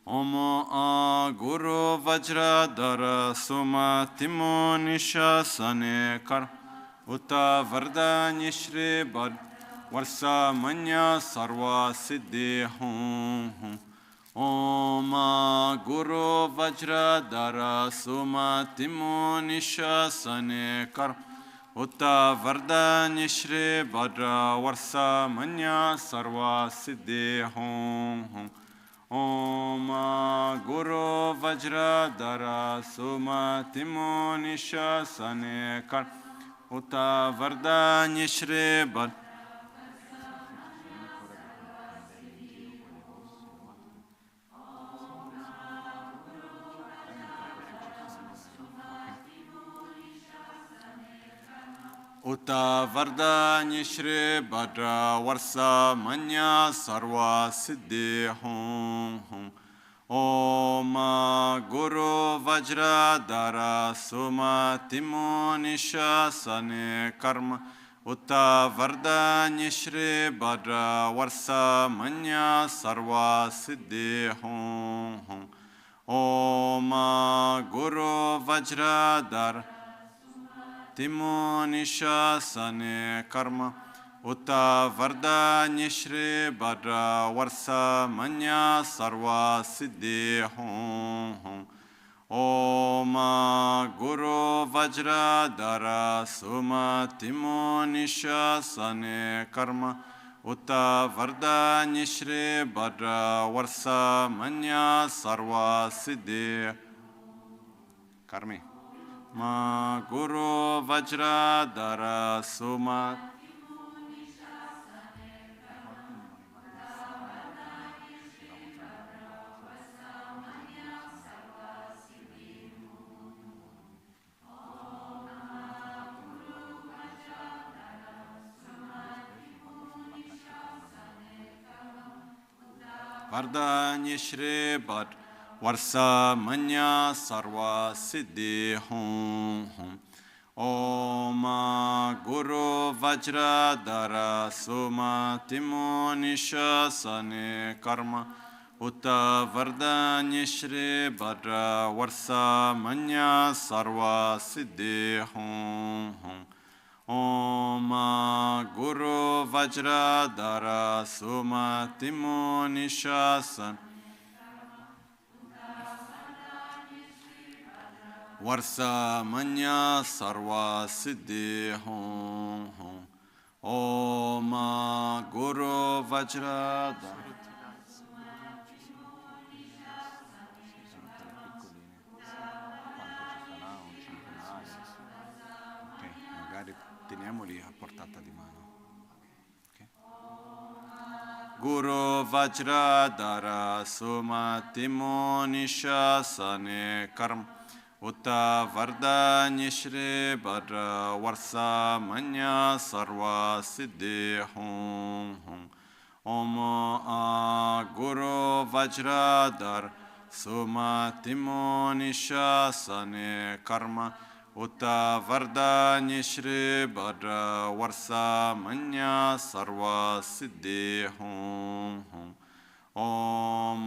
Omo a Guru Vajradhara Suma Timo Nishasane Kar Uta Vardanya Shri Bad Varsa Manya Sarva Siddhi Hum Om Guru Vajradhara Suma Timo Nishasane Kar Uta Vardanya Shri Badra Varsa Manya Sarva Siddhi Hum Om Guru Vajradhara Suma Timo Nishasane Kar Uta Vardanya Shri Bad Uta Vardanya Shri Badra Varsa Manya Sarva Siddhi Hum Om Guru Vajradhara Suma Timo Nishasane Karma Uta Vardanya Shri Badra Varsa Manya Sarva Siddhi Hum Om Guru Vajradhara Timo Nishasane Karma Uta Vardanya Shri Badra Varsa Manya Sarva Siddhi Hum Om Guru Vajradhara Suma Timo Nishasane Karma Uta Vardanya Shri Badra Varsa Manya Sarva Siddhi Karmi Ma Guru Vajradhara Suma Vardanya Shri Bhat Varsa Manya Sarva Siddhi Hum Om Guru Vajradhara Suma Timo Nishasane Karma Uta Vardanya Shri Bhadra Varsa Manya Sarva Siddhi Hum Om Guru Vajradhara Suma Timo Nishasane Varsa Manya Sarva Siddhi Hum Om Guru Vajradhara magari teniamoli a portata di mano. Okay. Guru Vajradhara Suma Timo Nishasane Karma Uta Vardanya Shri Bhadra Varsa Manya Sarva Siddhi Hum Om Guru Vajradhara Suma Timo Nishasane Karma Uta Vardanya Shri Bhadra Varsa Manya Sarva Siddhi Hum Om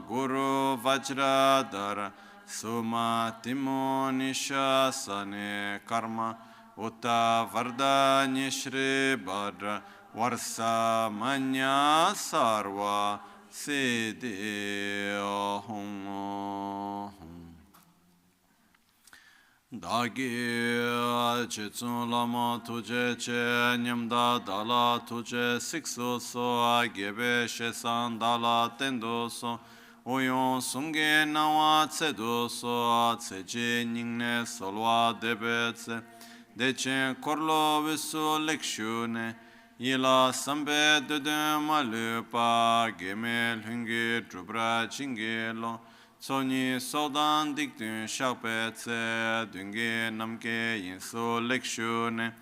Guru Vajradhara Suma Timo Nishasane Karma Uta Vardanya Shri Bhadra Varsa Manya Sarva Siddhi Hum Dagi Chitsun Lama Tuje Che Nyamda Dala Tuje Siksu So Agebe Shesan Dala Tendo So Oyon Sungye Nawa Tsedo So Tseche Ningne Solwa Debetse Dechen Korlo Visu Lekshune Yila Sambe Dede Malupa Gemel Hungi Drubra Chingelo Tsoni Sodan Dikdun Shakpetse Dungi Namke Yinsu Lekshune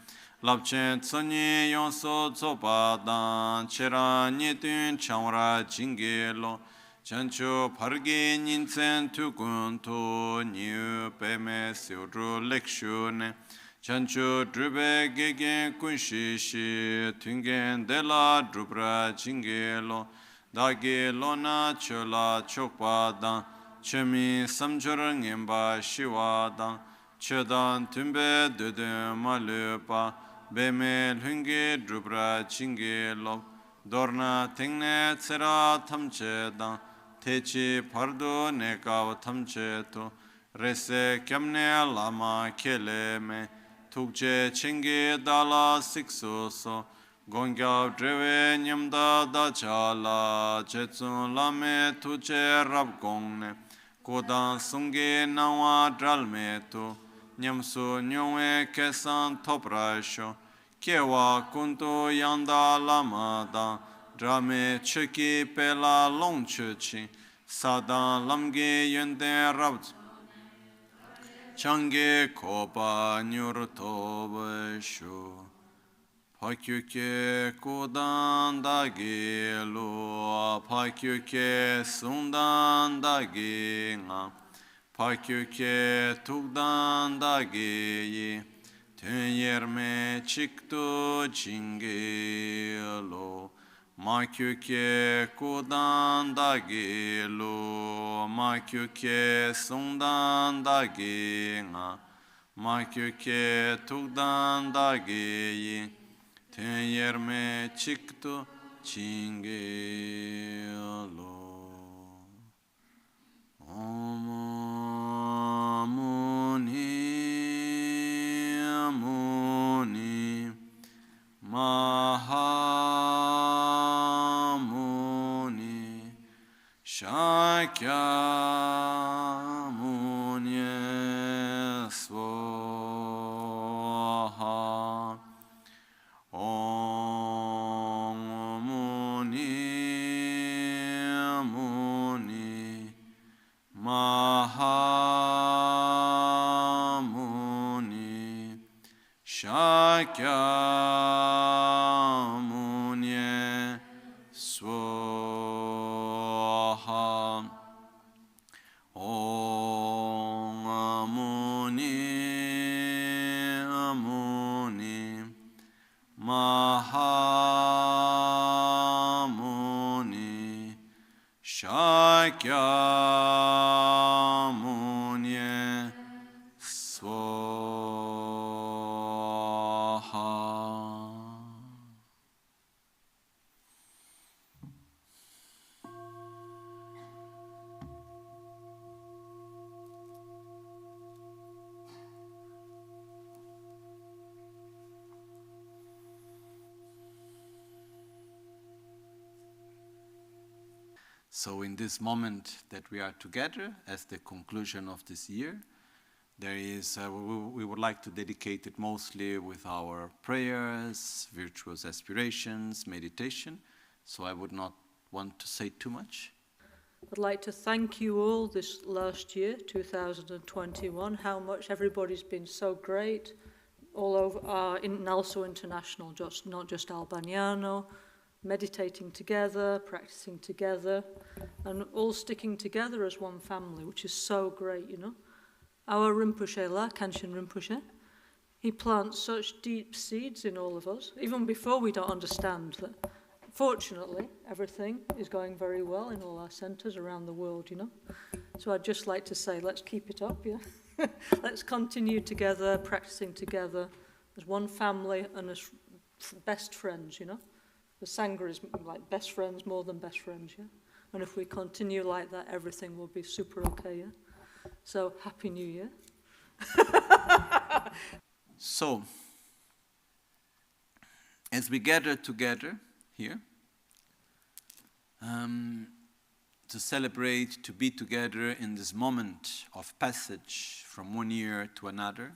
Lapchen Tsoni Yonso Tsopadan Chera Nyetun Chanwara Chingelo Chancho Pargi Ninsen Tukun Tu Niu Peme Siudru Lekshune Chancho Drube Gegen Kunshishi Tungen Dela Drubra Chingelo dagi lona chola chokpa dang, chemi samchur ngimba shiwa dang, chedan tumbe dudu malupa, beme lungi drupra chingi lop, dorna tengne tsera tamche dang, techi pardu nekav tamche to, rese kyamne lama kele me, tukche chingi dala siksu so, gongyav drewe nyamda da chala, chetsun lame tuche rab gongne, kodan sungi nawa dralme tu, nyamsu nyongwe kesan toprasho, kewa kuntu yanda lama da, drame chuki pela long chuchi, sadan lamge yende rab change kopa nyur toba shu. Pakyuke kudan dagi lu, pakyuke sundan dagi nga, pakyuke tukdan dagi yi, tün yerme çıktı çingi lu, makyuke kudan dagi lu, makyuke sundan dagi nga, makyuke tukdan dagi yi, ten yerme çıktı çingelo. Om Muni Muni Maha Muni Shakya Muni Swaha. Om Muni Muni Maha Muni Shakya Muni Swaha. Om Muni Muni Maha Muni Shakya Muni Swaha. So in this moment that we are together as the conclusion of this year, there is, we would like to dedicate it mostly with our prayers, virtuous aspirations, meditation. So I would not want to say too much. I'd like to thank you all this last year, 2021, how much everybody's been so great, all over, also international, not just Albagnano, meditating together, practicing together, and all sticking together as one family, which is so great, you know. Our Rinpoche, Kanshin Rinpoche, he plants such deep seeds in all of us, even before we don't understand that. Fortunately, everything is going very well in all our centres around the world, you know. So I'd just like to say, let's keep it up, yeah? Let's continue together, practicing together as one family and as best friends, you know. The Sangha is like best friends more than best friends, yeah? And if we continue like that, everything will be super okay, yeah? So, Happy New Year. So, as we gather together here, to celebrate, to be together in this moment of passage from one year to another,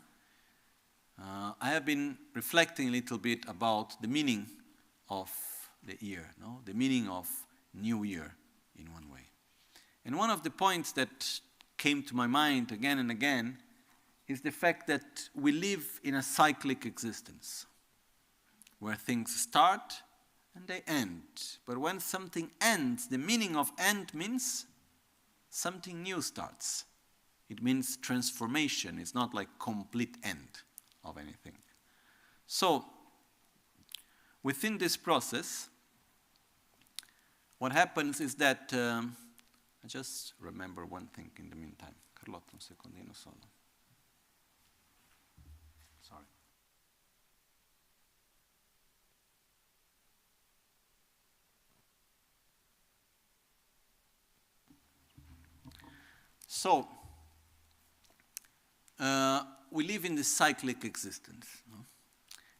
I have been reflecting a little bit about the meaning of the year, no? The meaning of New Year in one way. And one of the points that came to my mind again and again is the fact that we live in a cyclic existence where things start and they end. But when something ends, the meaning of end means something new starts. It means transformation. It's not like complete end of anything. So, within this process, what happens is that, I just remember one thing in the meantime. Carlotta, un secondino solo. Sorry. So, we live in this cyclic existence. No?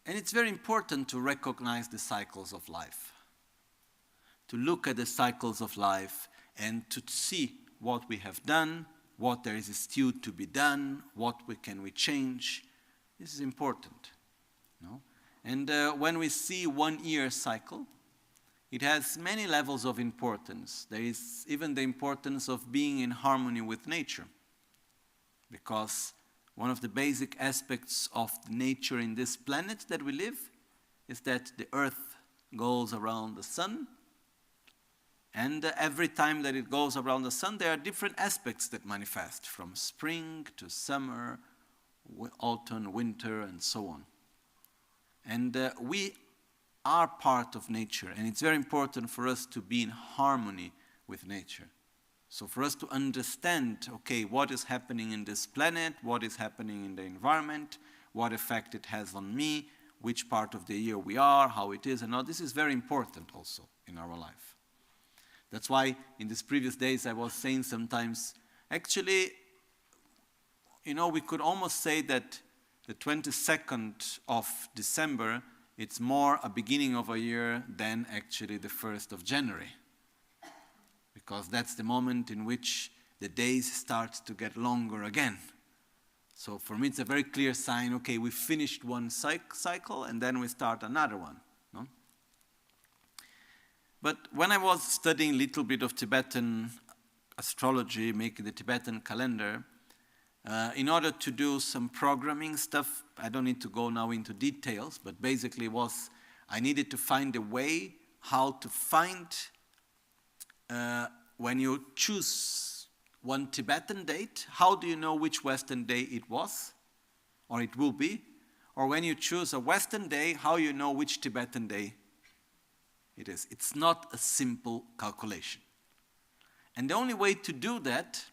And it's very important to recognize the cycles of life. To look at the cycles of life and to see what we have done, what there is still to be done, what can we change. This is important. No? And when we see 1 year cycle, it has many levels of importance. There is even the importance of being in harmony with nature. Because one of the basic aspects of nature in this planet that we live is that the earth goes around the sun. And every time that it goes around the sun, there are different aspects that manifest, from spring to summer, autumn, winter, and so on. And we are part of nature, and it's very important for us to be in harmony with nature. So for us to understand, okay, what is happening in this planet, what is happening in the environment, what effect it has on me, which part of the year we are, how it is, and all this is very important also in our life. That's why in these previous days I was saying sometimes, actually, you know, we could almost say that the 22nd of December, it's more a beginning of a year than actually the 1st of January. Because that's the moment in which the days start to get longer again. So for me it's a very clear sign, okay, we finished one cycle and then we start another one. No? But when I was studying a little bit of Tibetan astrology, making the Tibetan calendar, in order to do some programming stuff, I don't need to go now into details, but basically I needed to find a way how to find, when you choose one Tibetan date, how do you know which Western day it was, or it will be? Or when you choose a Western day, how you know which Tibetan day it is. It's not a simple calculation. And the only way to do that,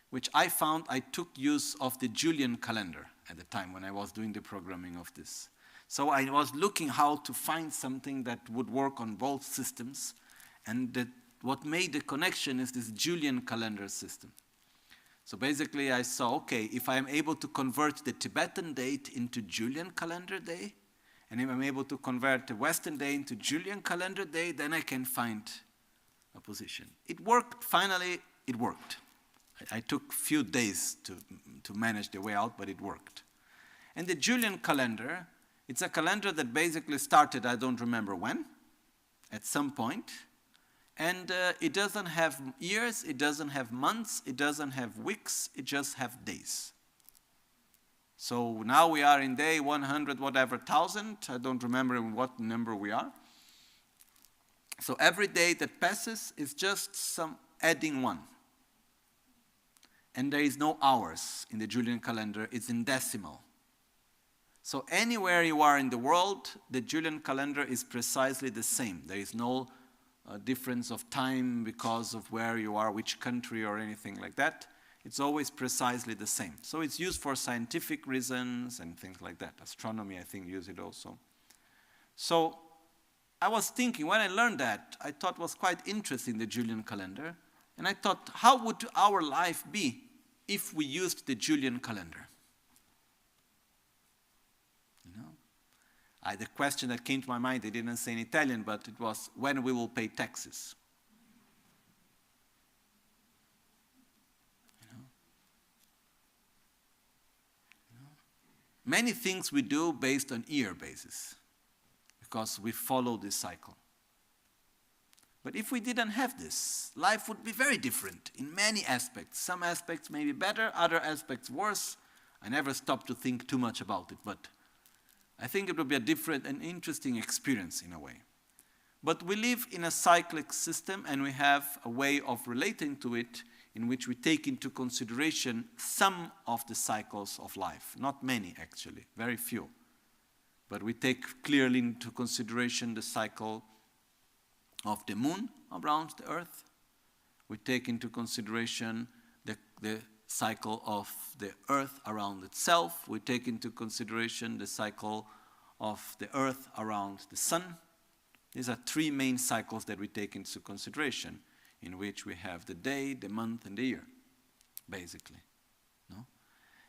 which I found, I took use of the Julian calendar at the time when I was doing the programming of this. So I was looking how to find something that would work on both systems, and what made the connection is this Julian calendar system. So basically I saw, okay, if I am able to convert the Tibetan date into Julian calendar day, and if I'm able to convert the Western day into Julian calendar day, then I can find a position. It worked, finally it worked. I took a few days to manage the way out, but it worked. And the Julian calendar, it's a calendar that basically started, I don't remember when, at some point. And it doesn't have years, it doesn't have months, it doesn't have weeks, it just has days. So now we are in day 100 whatever thousand, I don't remember what number we are. So every day that passes is just some adding one. And there is no hours in the Julian calendar, it's in decimal. So anywhere you are in the world, the Julian calendar is precisely the same. There is no difference of time because of where you are, which country or anything like that. It's always precisely the same. So it's used for scientific reasons and things like that. Astronomy, I think, use it also. So I was thinking, when I learned that, I thought was quite interesting, the Julian calendar. And I thought, how would our life be if we used the Julian calendar? You know? The question that came to my mind, they didn't say in Italian, but it was, when we will pay taxes? Many things we do based on year basis, because we follow this cycle. But if we didn't have this, life would be very different in many aspects. Some aspects may be better, other aspects worse. I never stopped to think too much about it, but I think it would be a different and interesting experience in a way. But we live in a cyclic system, and we have a way of relating to it in which we take into consideration some of the cycles of life. Not many, actually, very few. But we take clearly into consideration the cycle of the moon around the earth. We take into consideration the cycle of the earth around itself. We take into consideration the cycle of the earth around the sun. These are three main cycles that we take into consideration, in which we have the day, the month, and the year, basically. No?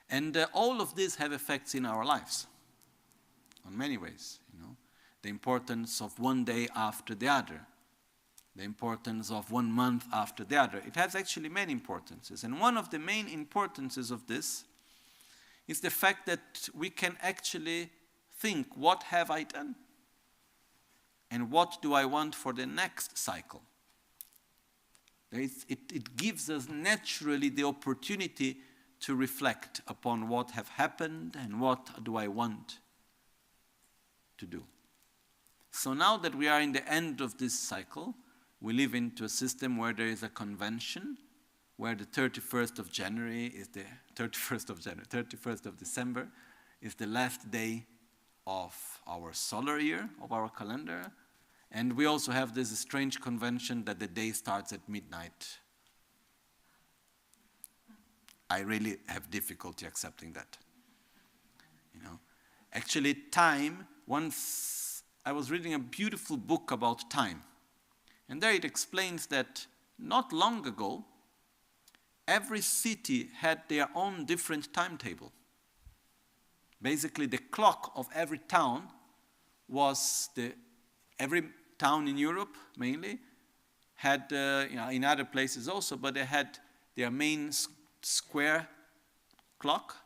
And all of these have effects in our lives, in many ways. The importance of one day after the other, the importance of 1 month after the other. It has actually many importances. And one of the main importances of this is the fact that we can actually think, what have I done? And what do I want for the next cycle? It gives us naturally the opportunity to reflect upon what have happened and what do I want to do. So now that we are in the end of this cycle, we live into a system where there is a convention, where the 31st of January is the 31st of December is the last day of our solar year, of our calendar. And we also have this strange convention that the day starts at midnight. I really have difficulty accepting that. Actually, time, once I was reading a beautiful book about time. And there it explains that not long ago, every city had their own different timetable. Basically, the clock of every town was every town in Europe, mainly, had, in other places also, but they had their main square clock,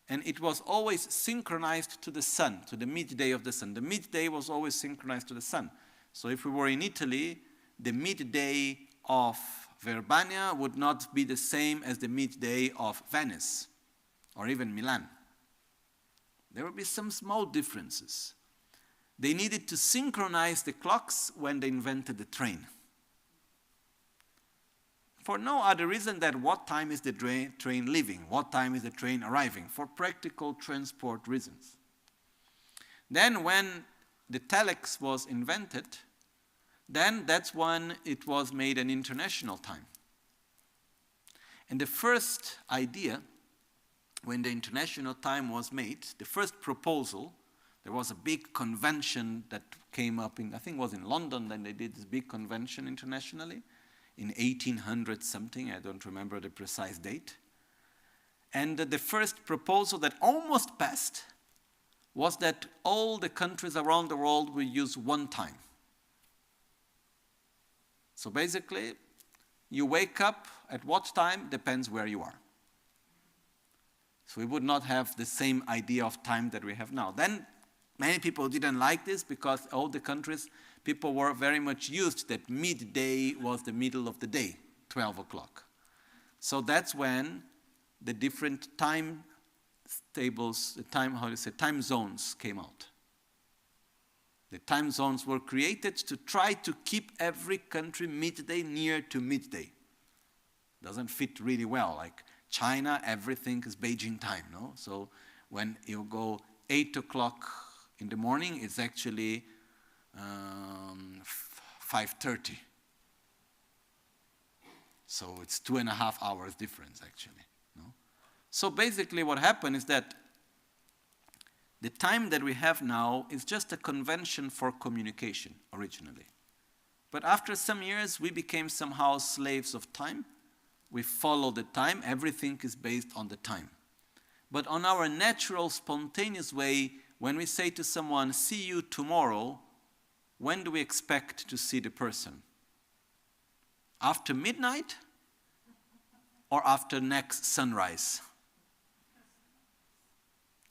and it was always synchronized to the sun, to the midday of the sun. The midday was always synchronized to the sun. So if we were in Italy, the midday of Verbania would not be the same as the midday of Venice, or even Milan. There would be some small differences. They needed to synchronize the clocks when they invented the train. For no other reason than what time is the train leaving, what time is the train arriving, for practical transport reasons. Then when the telex was invented, then that's when it was made an international time. And the first idea, when the international time was made, the first proposal, there was a big convention that came up I think it was in London, then they did this big convention internationally in 1800 something, I don't remember the precise date. And the first proposal that almost passed was that all the countries around the world will use one time. So basically, you wake up at what time depends where you are. So we would not have the same idea of time that we have now. Then many people didn't like this because all the countries, people were very much used that midday was the middle of the day, 12 o'clock. So that's when the different time tables, time zones came out. The time zones were created to try to keep every country midday near to midday. Doesn't fit really well. Like China, everything is Beijing time, no? So when you go 8 o'clock in the morning, it's actually 5:30. So it's 2.5 hours difference, actually. No? So basically what happened is that the time that we have now is just a convention for communication, originally. But after some years, we became somehow slaves of time. We follow the time. Everything is based on the time. But on our natural, spontaneous way, when we say to someone, see you tomorrow, when do we expect to see the person? After midnight or after next sunrise?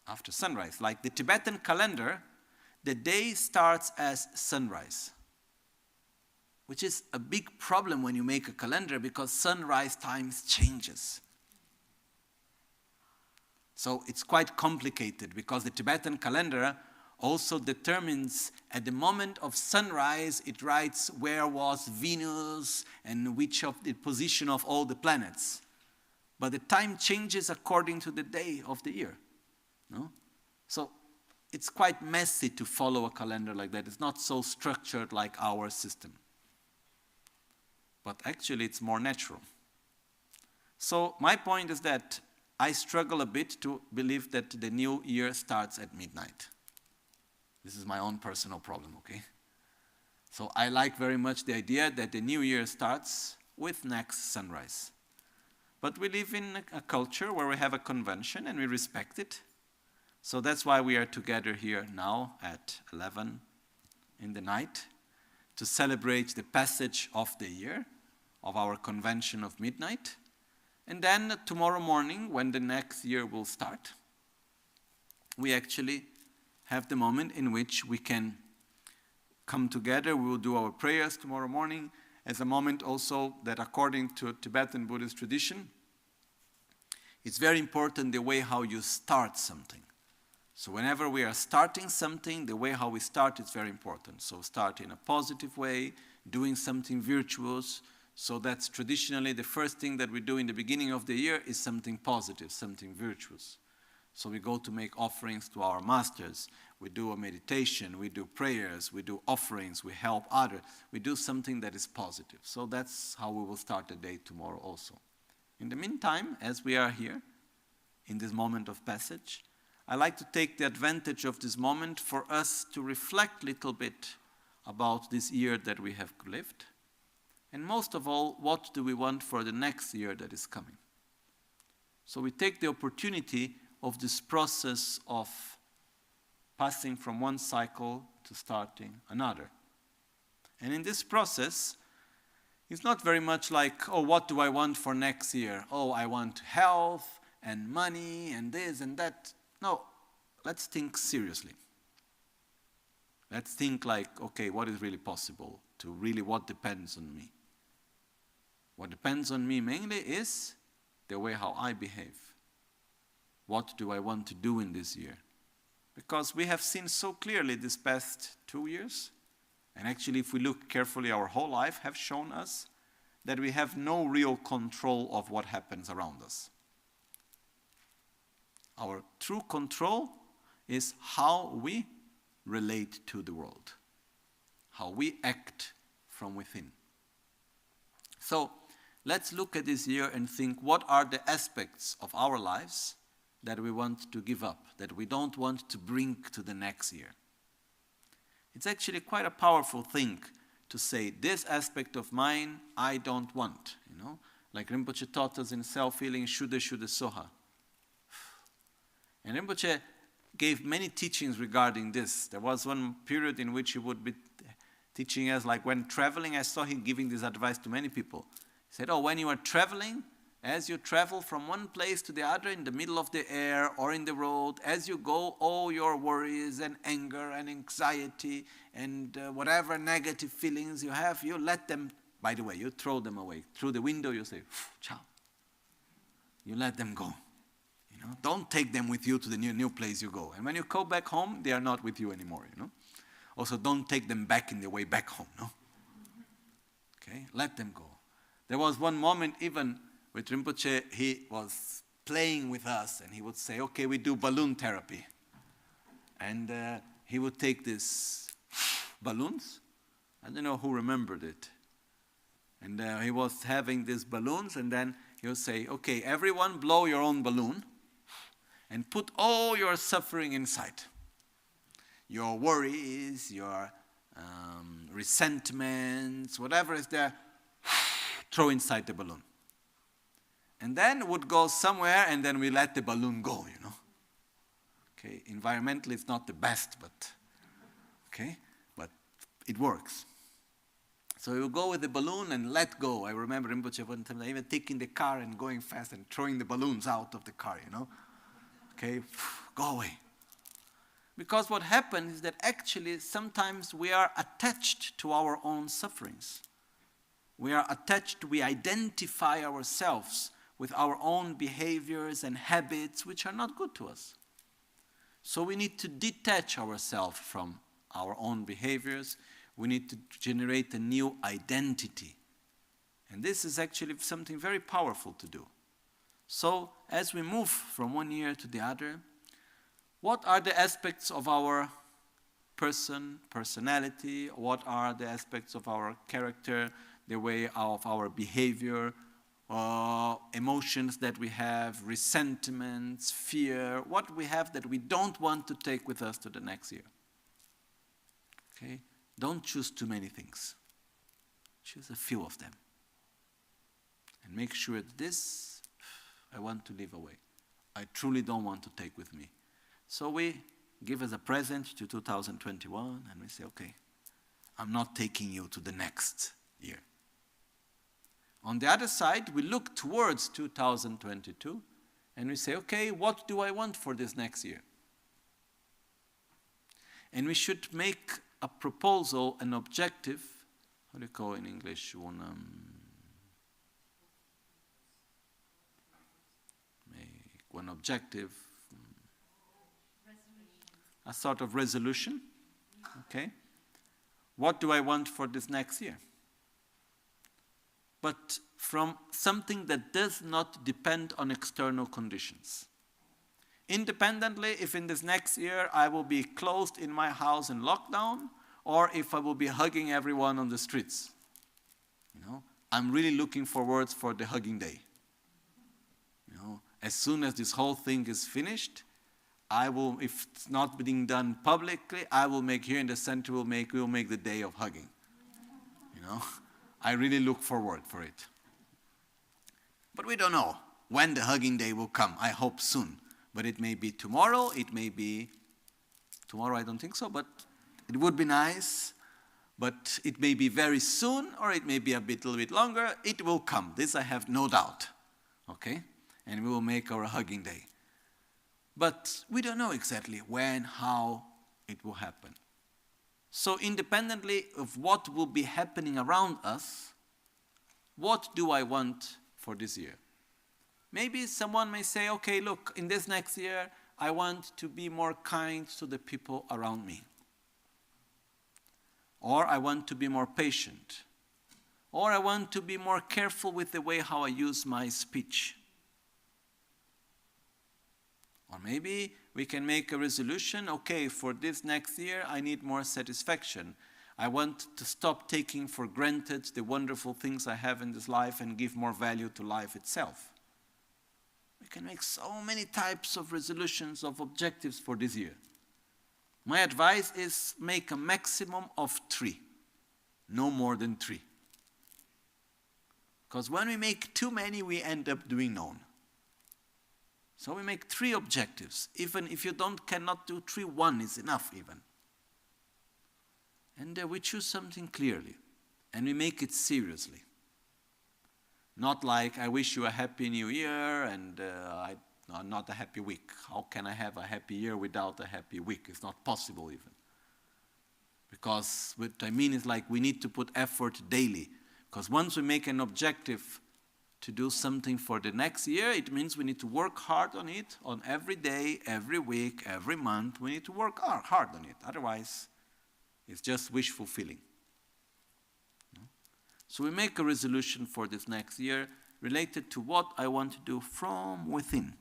After sunrise. Like the Tibetan calendar, the day starts as sunrise, which is a big problem when you make a calendar because sunrise times changes. So it's quite complicated because the Tibetan calendar also determines at the moment of sunrise, it writes where was Venus and which of the position of all the planets. But the time changes according to the day of the year. No? So it's quite messy to follow a calendar like that. It's not so structured like our system. But actually it's more natural. So my point is that I struggle a bit to believe that the new year starts at midnight. This is my own personal problem, okay? So I like very much the idea that the new year starts with next sunrise. But we live in a culture where we have a convention and we respect it. So that's why we are together here now at 11 in the night to celebrate the passage of the year of our convention of midnight. And then tomorrow morning, when the next year will start, we actually have the moment in which we can come together. We will do our prayers tomorrow morning as a moment also that, according to Tibetan Buddhist tradition, it's very important the way how you start something. So whenever we are starting something, the way how we start is very important. So start in a positive way, doing something virtuous. So that's traditionally the first thing that we do in the beginning of the year is something positive, something virtuous. So we go to make offerings to our masters. We do a meditation, we do prayers, we do offerings, we help others. We do something that is positive. So that's how we will start the day tomorrow also. In the meantime, as we are here, in this moment of passage, I like to take the advantage of this moment for us to reflect a little bit about this year that we have lived. And most of all, what do we want for the next year that is coming? So we take the opportunity of this process of passing from one cycle to starting another. And in this process, it's not very much like, oh, what do I want for next year? Oh, I want health and money and this and that. No, let's think seriously. Let's think like, okay, what is really possible? To really, what depends on me? What depends on me mainly is the way how I behave. What do I want to do in this year? Because we have seen so clearly this past 2 years, and actually if we look carefully, our whole life have shown us that we have no real control of what happens around us. Our true control is how we relate to the world, how we act from within. So let's look at this year and think, what are the aspects of our lives that we want to give up, that we don't want to bring to the next year? It's actually quite a powerful thing to say, this aspect of mine I don't want, Like Rinpoche taught us in self-healing, Shuddha Shuddha Soha. And Rinpoche gave many teachings regarding this. There was one period in which he would be teaching us, like when traveling, I saw him giving this advice to many people. He said, when you are traveling, as you travel from one place to the other in the middle of the air or in the road, as you go, all your worries and anger and anxiety and whatever negative feelings you have, you let them, by the way, you throw them away. Through the window you say, ciao. You let them go. Don't take them with you to the new place you go. And when you go back home, they are not with you anymore, Also, don't take them back in the way back home, Okay, let them go. There was one moment even with Rinpoche, he was playing with us and he would say, okay, we do balloon therapy. And he would take these balloons. I don't know who remembered it. And he was having these balloons and then he would say, okay, everyone blow your own balloon and put all your suffering inside. Your worries, your resentments, whatever is there, throw inside the balloon. And then it would go somewhere and then we let the balloon go, Okay, environmentally it's not the best, but it works. So you go with the balloon and let go. I remember Rinpoche one time even taking the car and going fast and throwing the balloons out of the car, Okay, go away. Because what happens is that actually sometimes we are attached to our own sufferings. We are attached, we identify ourselves with our own behaviors and habits which are not good to us. So we need to detach ourselves from our own behaviors. We need to generate a new identity. And this is actually something very powerful to do. So as we move from one year to the other, What are the aspects of our personality? What are the aspects of our character, the way of our behavior, emotions that we have, resentments, fear, what we have that we don't want to take with us to the next year? Okay? Don't choose too many things. Choose a few of them. And make sure that this, I want to leave away. I truly don't want to take with me. So we give as a present to 2021 and we say, okay, I'm not taking you to the next year. On the other side, we look towards 2022 and we say, okay, what do I want for this next year? And we should make a proposal, an objective. How do you call it in English? Make one objective. A sort of resolution. Okay? What do I want for this next year? But from something that does not depend on external conditions. Independently, if in this next year I will be closed in my house in lockdown, or if I will be hugging everyone on the streets. I'm really looking forward for the hugging day. As soon as this whole thing is finished, I will, if it's not being done publicly, I will make here in the center, we'll make the day of hugging. I really look forward for it. But we don't know when the hugging day will come. I hope soon. But it may be tomorrow, it may be, tomorrow I don't think so, but it would be nice. But it may be very soon, or it may be a little bit longer. It will come. This I have no doubt. Okay? And we will make our hugging day. But we don't know exactly when, how it will happen. So independently of what will be happening around us, what do I want for this year? Maybe someone may say, okay, look, in this next year, I want to be more kind to the people around me. Or I want to be more patient. Or I want to be more careful with the way how I use my speech. Or maybe we can make a resolution, okay, for this next year, I need more satisfaction. I want to stop taking for granted the wonderful things I have in this life and give more value to life itself. We can make so many types of resolutions, of objectives for this year. My advice is make a maximum of 3. No more than 3. Because when we make too many, we end up doing none. So we make 3 objectives. Even if you cannot do 3, 1 is enough even. And we choose something clearly. And we make it seriously. Not like, I wish you a happy new year and not a happy week. How can I have a happy year without a happy week? It's not possible even. Because what I mean is like we need to put effort daily. Because once we make an objective to do something for the next year, it means we need to work hard on it, on every day, every week, every month. We need to work hard on it. Otherwise, it's just wish fulfilling. So we make a resolution for this next year related to what I want to do from within.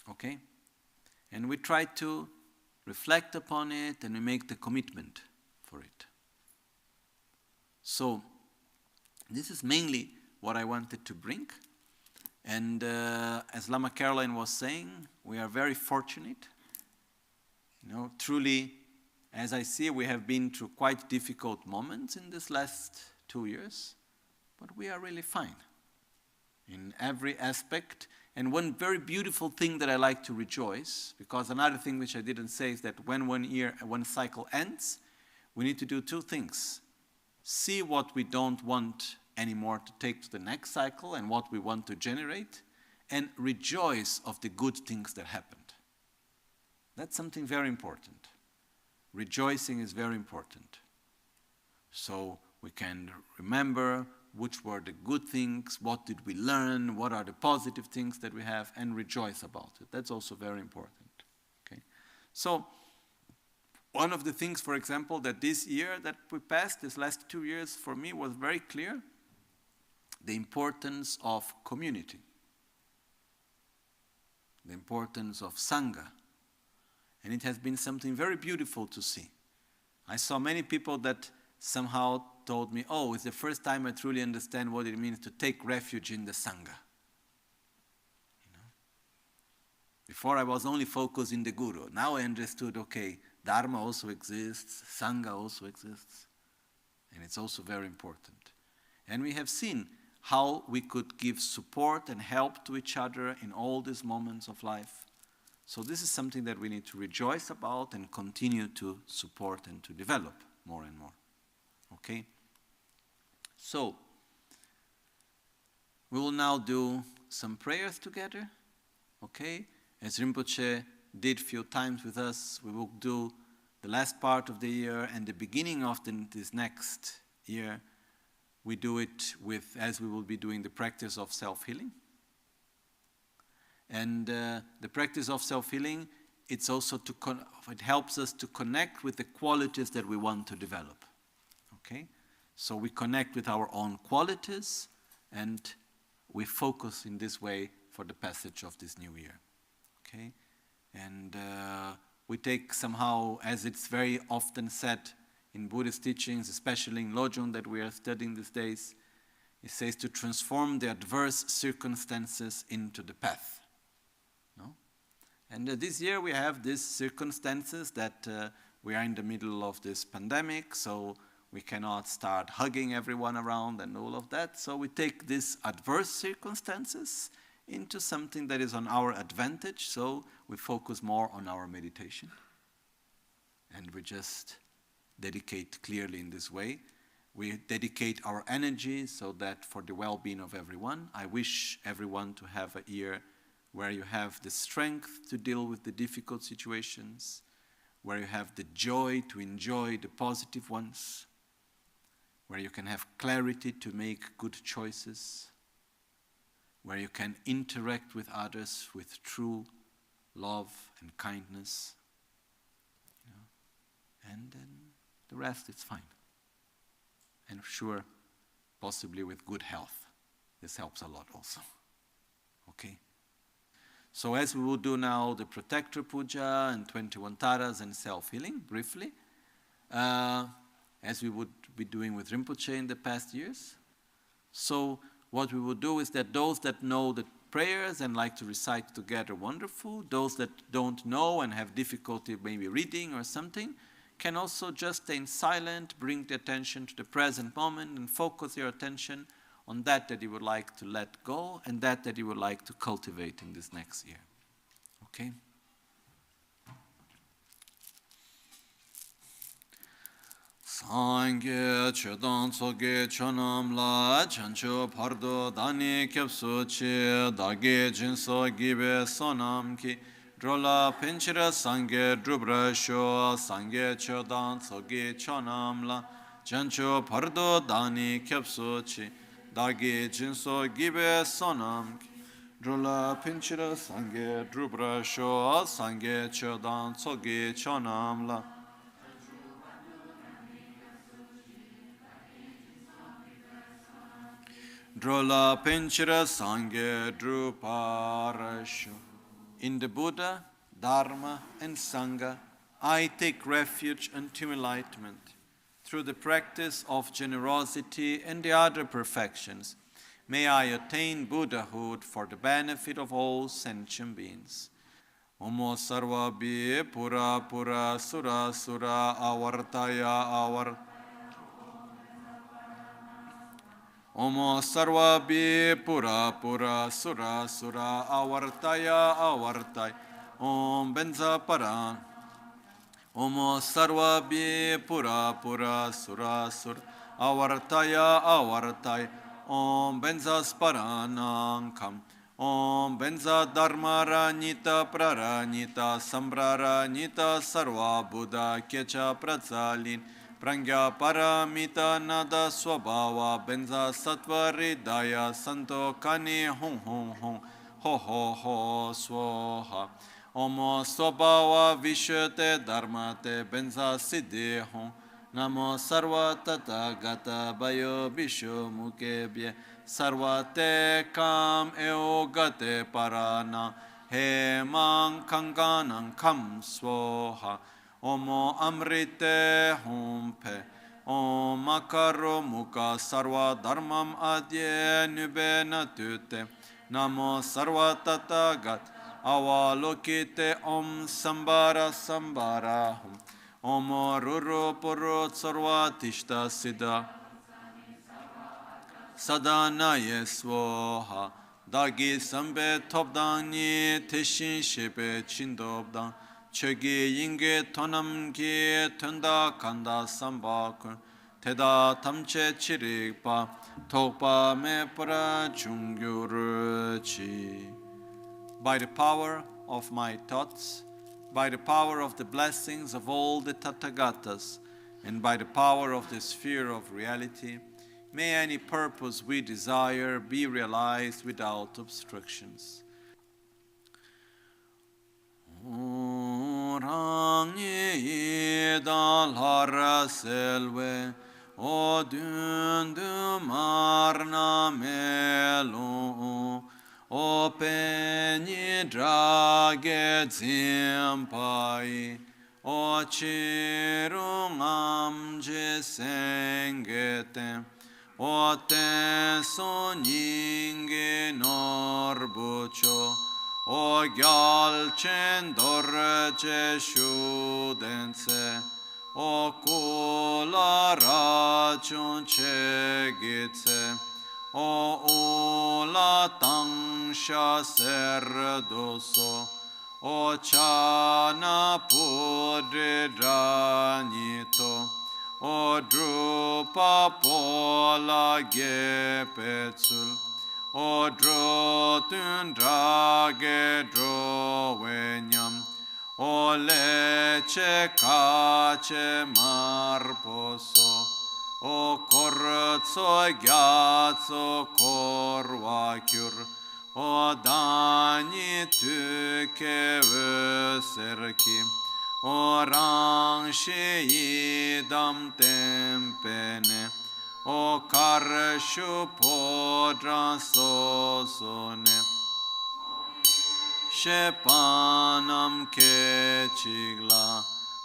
Okay? And we try to reflect upon it and we make the commitment for it. So, this is mainly what I wanted to bring. And as Lama Caroline was saying, we are very fortunate. Truly, as I see, we have been through quite difficult moments in this last 2 years, but we are really fine in every aspect. And one very beautiful thing that I like to rejoice, because another thing which I didn't say is that when one cycle ends, we need to do 2 things. See what we don't want anymore to take to the next cycle and what we want to generate, and rejoice of the good things that happened. That's something very important. Rejoicing is very important. So we can remember which were the good things, what did we learn, what are the positive things that we have, and rejoice about it. That's also very important. Okay? So one of the things, for example, that this year that we passed, this last 2 years for me was very clear, the importance of community. the importance of Sangha. And it has been something very beautiful to see. I saw many people that somehow told me, oh, it's the first time I truly understand what it means to take refuge in the Sangha. Before I was only focused in the Guru. Now I understood, okay, Dharma also exists, Sangha also exists. And it's also very important. And we have seen how we could give support and help to each other in all these moments of life. So this is something that we need to rejoice about and continue to support and to develop more and more. Okay? So, we will now do some prayers together. Okay? As Rinpoche did a few times with us, we will do the last part of the year and the beginning of this next year. We do it as we will be doing the practice of self-healing. And the practice of self-healing, it's also it helps us to connect with the qualities that we want to develop. Okay? So we connect with our own qualities and we focus in this way for the passage of this new year. Okay? And we take somehow, as it's very often said in Buddhist teachings, especially in Lojong that we are studying these days, it says to transform the adverse circumstances into the path. No? And this year we have these circumstances that we are in the middle of this pandemic, so we cannot start hugging everyone around and all of that. So we take these adverse circumstances into something that is on our advantage, so we focus more on our meditation. And we just dedicate clearly in this way. We dedicate our energy so that for the well-being of everyone, I wish everyone to have a year where you have the strength to deal with the difficult situations, where you have the joy to enjoy the positive ones, where you can have clarity to make good choices, where you can interact with others with true love and kindness, and then the rest is fine. And sure, possibly with good health. This helps a lot also. Okay? So as we will do now the Protector Puja and 21 Taras and self-healing, briefly, as we would be doing with Rinpoche in the past years. So what we will do is that those that know the prayers and like to recite together, wonderful. Those that don't know and have difficulty maybe reading or something, can also just stay silent, bring the attention to the present moment and focus your attention on that you would like to let go and that you would like to cultivate in this next year. Okay? Sangye chedan tsoge chonam la chancho pardo dani kyapsu chi dage jinso gibe sonam ki drola pinchira sangye drubra sho sangye chedan tsoge chonam la chancho pardo dani kyapsu chi dage jinso gibe sonam ki drola pinchira sangye drubra sho sangye chedan tsoge chonam la Drola Pinchira Sangye Druparasho. In the Buddha, Dharma, and Sangha, I take refuge unto enlightenment through the practice of generosity and the other perfections. May I attain Buddhahood for the benefit of all sentient beings. Omo Sarva Bhi Pura Pura Sura Sura Avartaya Avar. Omo Sarva Bhi Pura Pura Sura Sura Avartaya Avartaya Om Benza Paran. Omo Sarva Bhi Pura Pura Sura Sura Avartaya Avartaya Om Benza Sparanankam. Om Benza Dharma Ranita Praranita Sambraranita Sarva Buddha Kecha Pratsalin. Prangya Paramita Nada Swabhava Benza Sattva Hridaya Santo Kani Hum Hum Hum Ho Ho Ho Swaha Omo Swabhava Vishate Dharmate Benza Siddhi Hum Namo Sarva Tata Gata Bayo Bisho Mukebye Sarva Te Kam Eo Gate Parana Hemang Kanganang Kam Svoha Omo Amrite Humpe Om Makaro Mukha Sarva Dharmam Adye Nubena Tute Namo Sarva Tatagat Avalokite Om Sambara Sambara Om Ruru Puru Sarva Tishta Siddha Sadana Yeswoha Dagi Sambe Topdang Ni Teshin Shepe Chindobdang Chogi Yinge Tonam Ki Tunda Kanda Sambakun Teda Tamche Chirikpa Tokpa Mepra Chungyuruchi. By the power of my thoughts, by the power of the blessings of all the Tathagatas, and by the power of the sphere of reality, may any purpose we desire be realized without obstructions. Orang yeda lara selve, o dundu marna melo, o peni drage zimpai, o chirungam jesengete, o te soninge norbucho, o gyalchen dorce shudense, o kula rachun chegitse, o ula tangsha serdoso, o chana pudri dranito, o drupa pola gepetsul, o drotun drage drovenyam, o lece cace marposo, o corzo ghiazzo corvaciur, o dani tuche veserchi, o ranshi idam tempene, o carshu podran sosone, shepanam kechigla,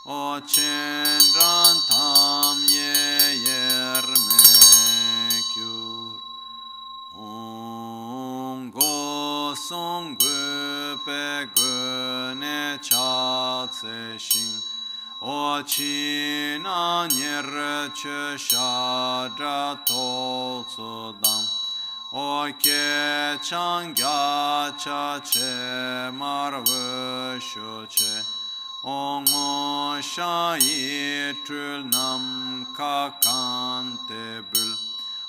o cendran tam yermekyur, ongo songu pe gune chatse shin, o china nirche shadra totsudam, o ke changya cha che marve shoche, o ngo shayi trul nam kakante bul,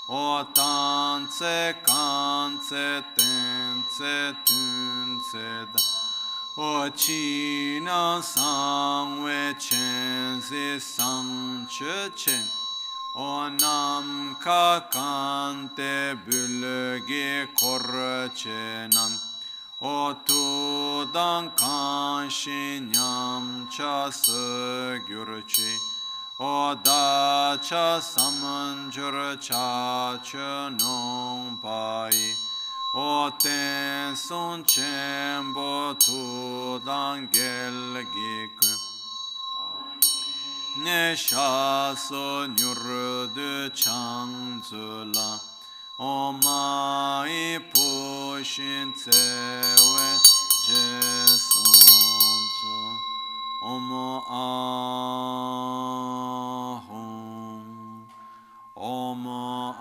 o tanse kanse tense tunse da, o china sangwe chensi sangche chen, o nam kakante bulgi korche nam, o tu dan kanshi nyam cha se gyurchi, o da cha samanjur cha cha nong pai, o ten son chenpo tu dan gel giku, ne sha so nyur du chang zula, o mai pu shin tsewe je son tsu, omo ahum, omo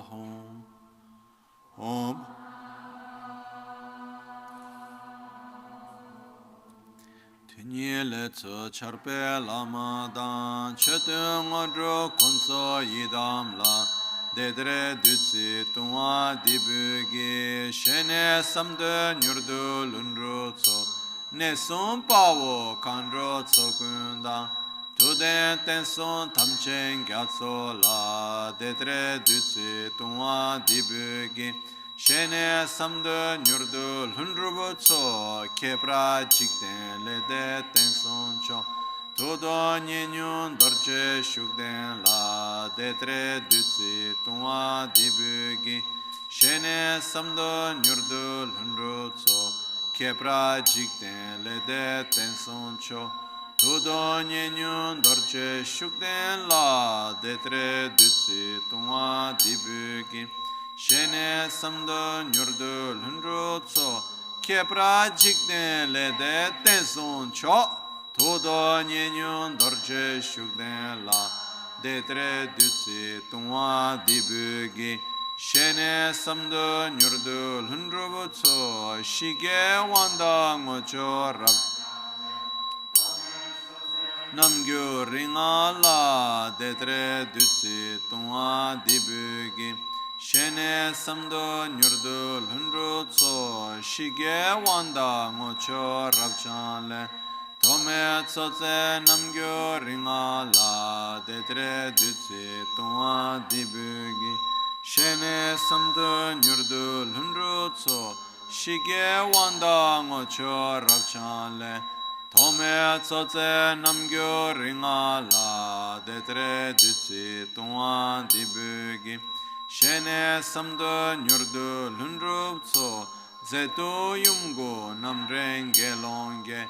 ahum, om. Nyele tsu charpe lama dan, chetung odro kunso yidam la, dedre dutsi tungwa dibugi, shene samde nyurdu lundru tso, ne sun pawo kandro tso kunda, tuden tenson tamchen gyatso la, dedre dutsi tungwa dibugi, shene samde nyurdu lundru tso, kebra jikten lede tenson cho, todo nyenyun dorje shukden la, detre dutsi tungwa dibugi, shene samdo nyurdu lunru tso kepra jikten lede tenson cho tudo nyenyun dorje shukden la detre dutsi tungwa dibuki shene samdo nyurdu lunru tso kepra jikten lede tenson cho tudo nyenyun dorje shukden la detre dutsi tungwa dibuki shene samdo nyurdu lunrubu tso shige wanda ngocho rab namgyu ringa la detre dutsi tungwa dibugi shene samdo nyurdu lunru tso shige wanda ngocho rabchanle tome tsotse namgyu ringa la detre dutsi tungwa dibugi shene samdo nyurdu lunru tso shige wanda ngocho rabchanle tome tsotse namgyo ringa la detre dutsi tungwa dibugi shene samdo nyurdu lunru tso zetu yumgu namrenge longge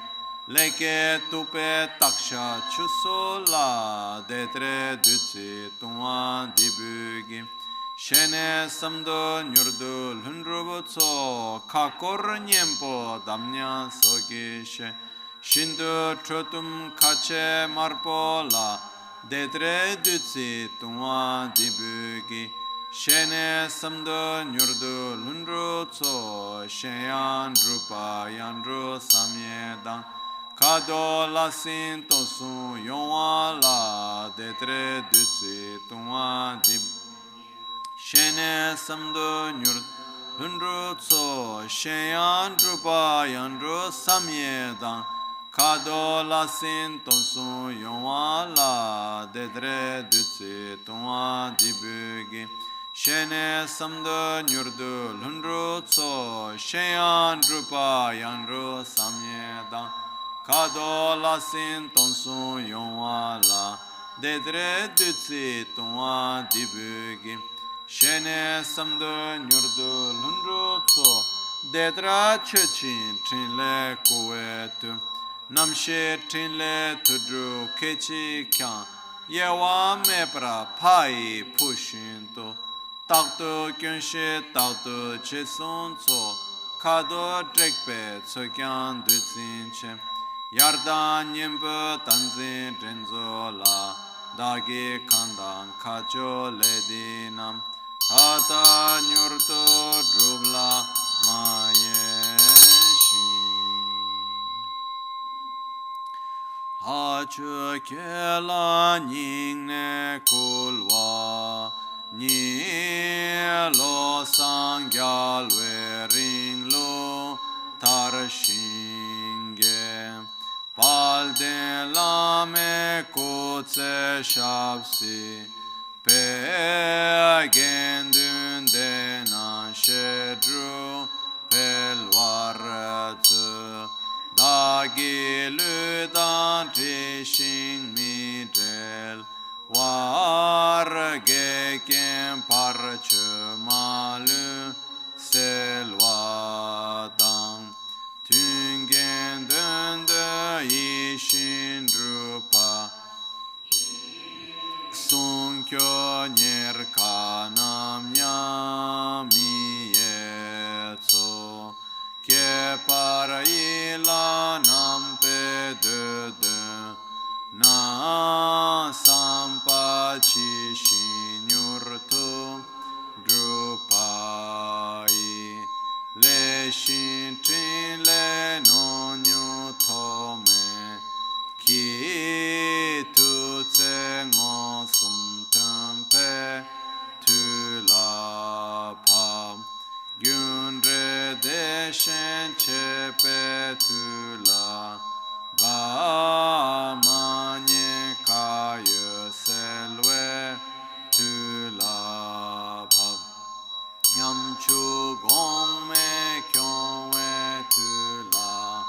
leke tupe taksha chuso la detre dutsi tungwa dibugi shene samdo nyurdu lunrubu tso kakor nyempo damnya sokishe shindu trotum kache marpo la detre dutsi tungwa dibugi shene samdo nyurdu lunru tso shenyan drupa yandru samyedang kado lasin tosu yongwa la detre dutsi tungwa dibugi shene samdo nyur lunru tso shenyan drupa yandru samyedang kado lasin tonsu yongwa la detre dutsi tungwa dibugi shene samdo nyurdu lunru tso shenyan drupa yandru samyedang kado lasin tonsu yongwa la detre dutsi tungwa dibugi shene samdo nyurdu lunru tso dedra chechin trinle kuwetu namshe trinle tudru kechi kyan yewa mepra pai pushinto takto kyunshe takto cheson tso kado drekpe tso kyan dutsin che yarda nyempo tanzin renzo la dagi kandang kacho ledinam tata nyurto drubla mayeshi hachu kela nyingne kulwa lo sangyalwe ringlo tarshinge palde lame kutse shapsi pe gendun dena shedru pelwaratsu dagi ludan trishing midrel war geken parchu malu selwadang tungen dende ishin rupa Sunkyo nirka namnyami yetso Kye para ila nampe dödö Na sampachi shinyurtu drupai Le shintrin le nonyu tome Ki tu tse ngo sum tempe tu la pa gyun re de shen che pe tu la ba ma nye ka ye selwe tu la pa yam chu gong me kyong we tu la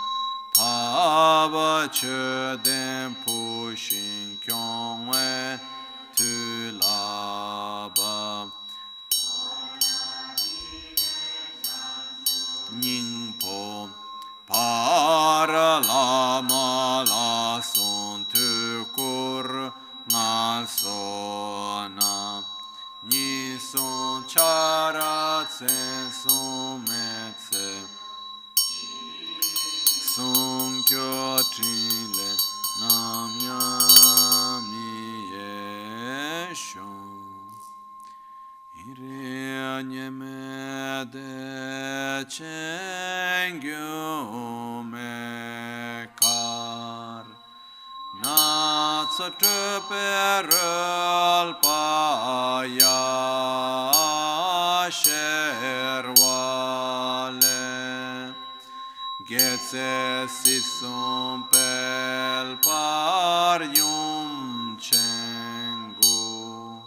Paba che den pushin kyong we tu la ba charatse sumetse Sungkyo trile namyami yesho Ire nyeme de chengyo mekar Natsotu perul paya sherwale Getse sisum pel parium cengu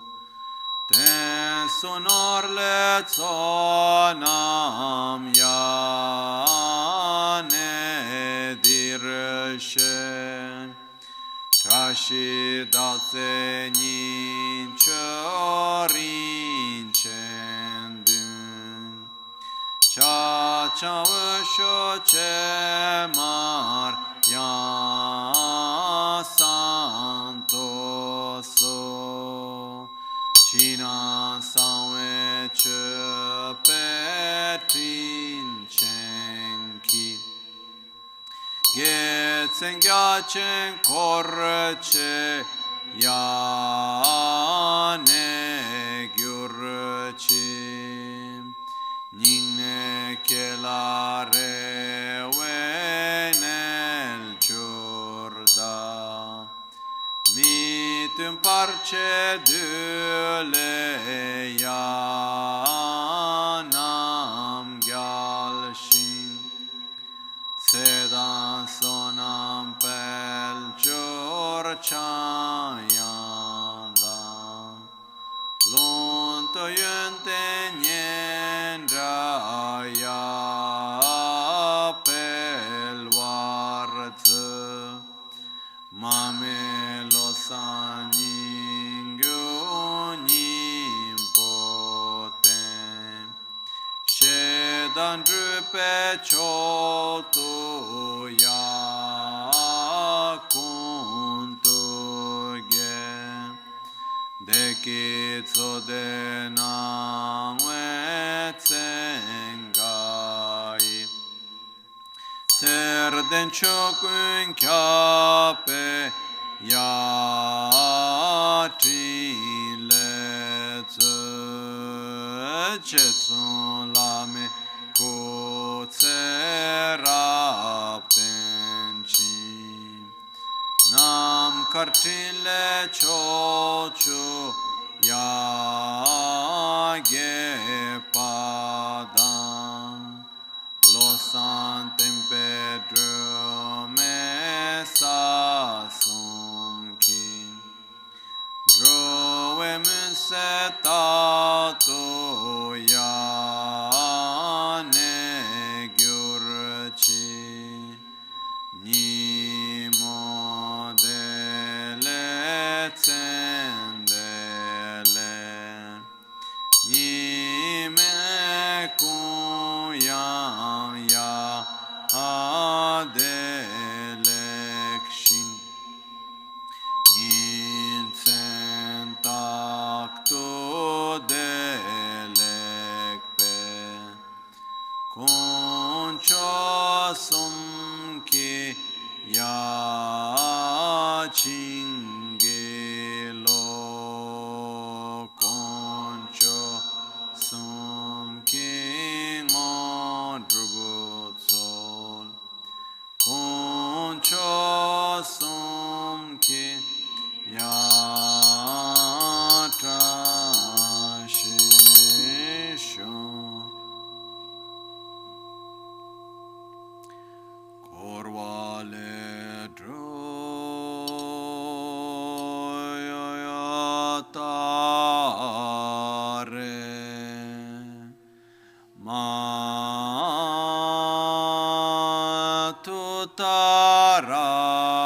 Ten sonor letzonam yane dirshen Trashi datse nin chorin chendun Cha cha vsho che mar ya santo so China sanwe che petrin chenki Getsen gachen korche yane gyurchi Nine kelare venel giorda Mitum parce dule yanam gyalshin Sedan sonam pel gior chayanda Lunto yente nyendraya pel wartze Mame lo saningyo nimpoten Shedan drupe choto ya kunto ge Deki tsode na tsengai Serden chokun kyape ya triletse Jetsun lame kutseraptenchi Nam kartile chochu ya ge padam Losan tempedro mesa sumki Drowe musetato ya ne gyurchi Nimo dele tsendele Nime kuyam ya adelekshin Nintsen takto delekpe Concho sumki ya chingelo Concho sumki ngodrubutsol Concho sumki ya trashisho Korwale droyatare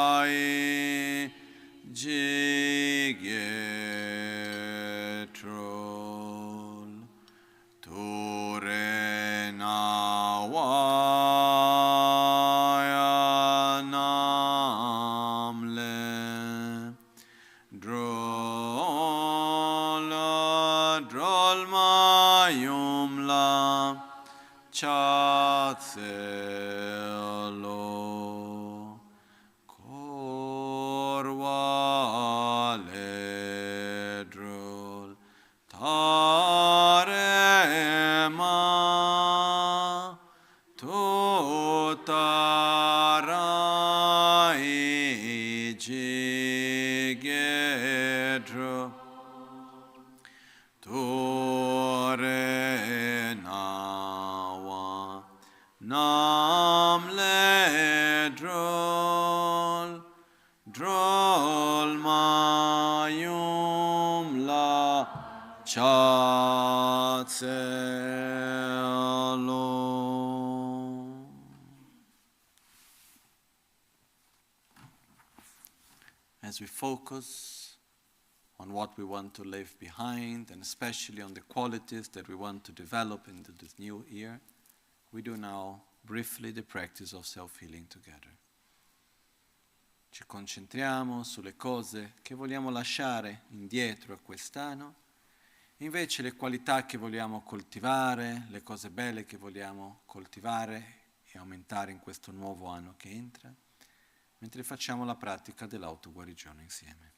matutarai jigetrol Ture nawaya namle Drol drol ma Mayum la chatselo korwa ledrol tarema totarai jigedro Tore nawa nam le drol mayum la chatselo. As we focus on what we want to leave behind, and especially on the qualities that we want to develop into this new year, we do now briefly the practice of self-healing together. Ci concentriamo sulle cose che vogliamo lasciare indietro a quest'anno, invece le qualità che vogliamo coltivare, le cose belle che vogliamo coltivare e aumentare in questo nuovo anno che entra, mentre facciamo la pratica dell'autoguarigione insieme.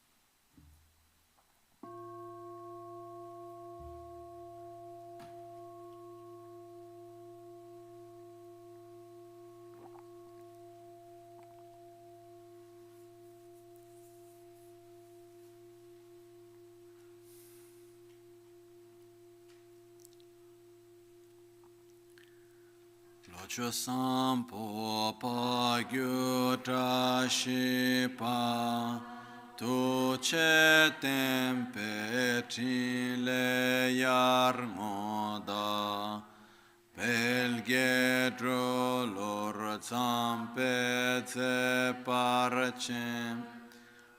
Locho sampo pa gyu tra shi pa tu che tempe trin le yar moda belgedro lor zampe ze parcem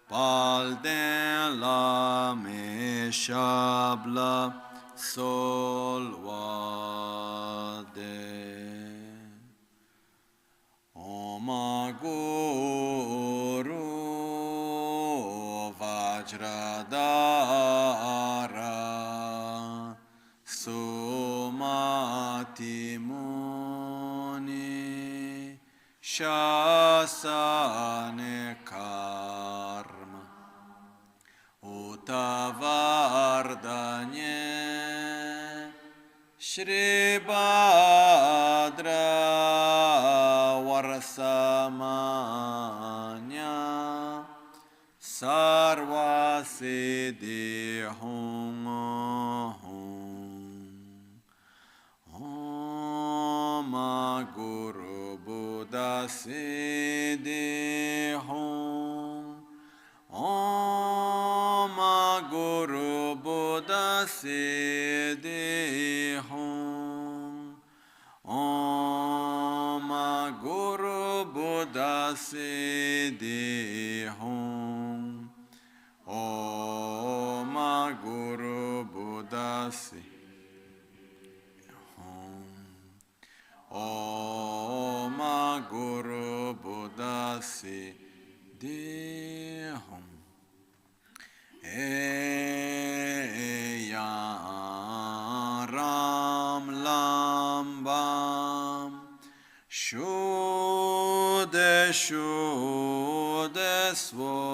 palden la me shabla solvade Oma Guru Vajradara Sumati Muni Shasane Karma Utavardanye Shri Bhadra Samanya Sarva Siddhi Hum Om Guru Buddha Siddhi Hum Om Guru Buddha Siddhi Hum Om Guru Buddha Siddhi Hum Om Guru Buddha Siddhi Hum Om Guru Buddha Siddhi Hum Eya Ram Lam Bam Shuddha Shuddha Swaha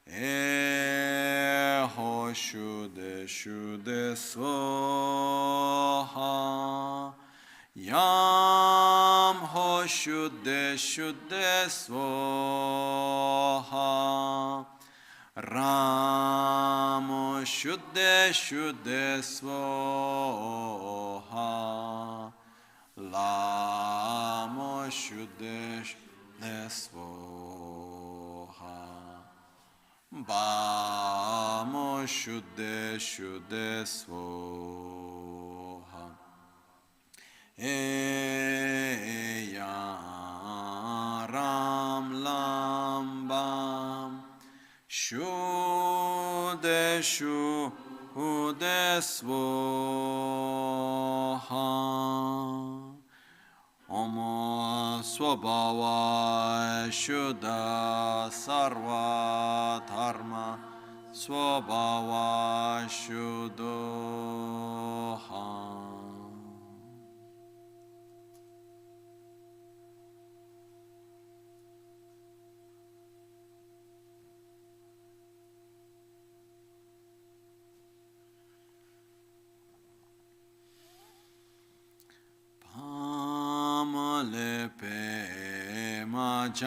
Eho Shuddha Shuddha Swaha Yam Ho Shuddha Shuddha Swaha Ramo Shuddha Shuddha Swaha Lama Shuddha Shuddha Swaha Bamo Shuddha Shuddha Swaha Eya Ram Lam Bam Shuddha Shuddha Swaha Om Swabhava Shuddha Sarva Dharma Swabhava Shuddhaham. Pamalepe majanku,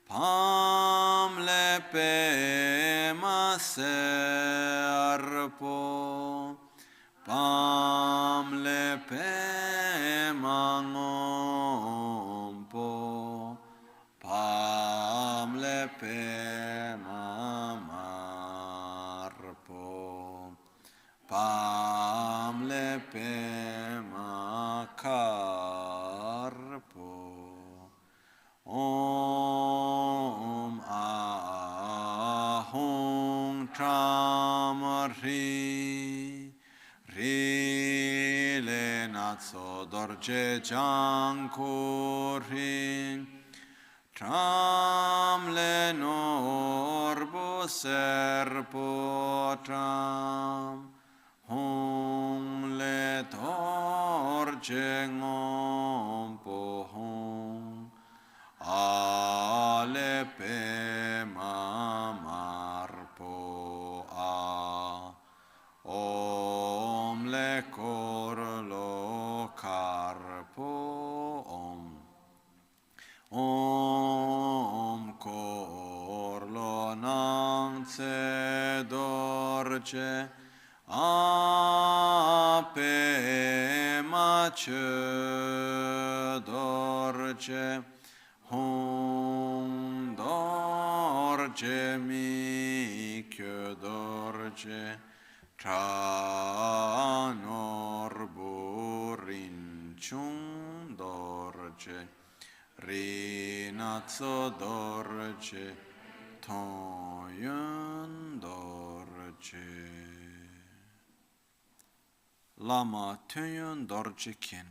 pamlepe maserpo, pamlepe mangompo, pamlepe mamarpo, pamlepe makarpo. Om ahung tramari rile natso dorje jankuri tram le norbo serpo tram hung le dorje ngompo hung alepe mamarpo a om le korlo karpo om korlo nangse dorje ape mache dorje hum dorje mi kyo dorje tra norburin chung dorje rinatso dorje toyun dorje Lama toyun dorje kin.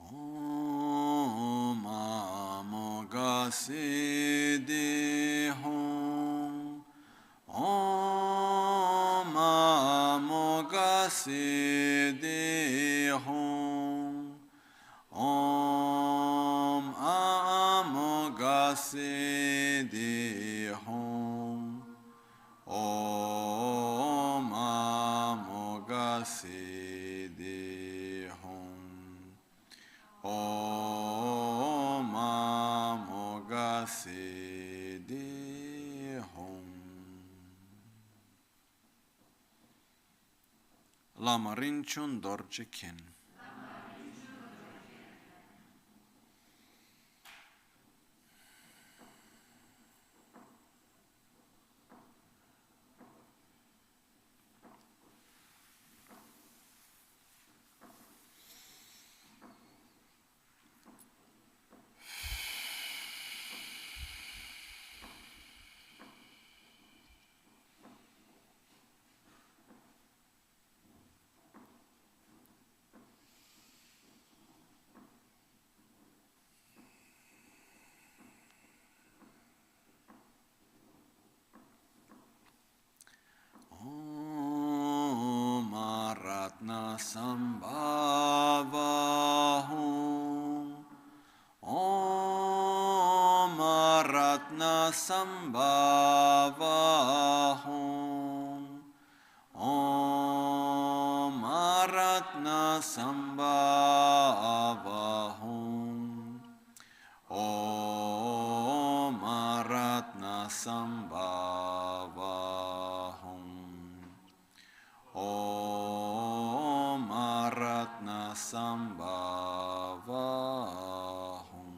Om Amoghasiddhi Hum. Om Amoghasiddhi Hum. Om Amoghasiddhi Hum. Om Amoghasiddhi Hum. Om Amoghasiddhi Hum. Lama Rinpoche dorje kin. Om Aratna Sambhava Hum. Om Aratna Sambhava Hum. Om Aratna Sambhava Hum. Om Aratna Sambhava Hum. Om Aratna Sambhava Hum.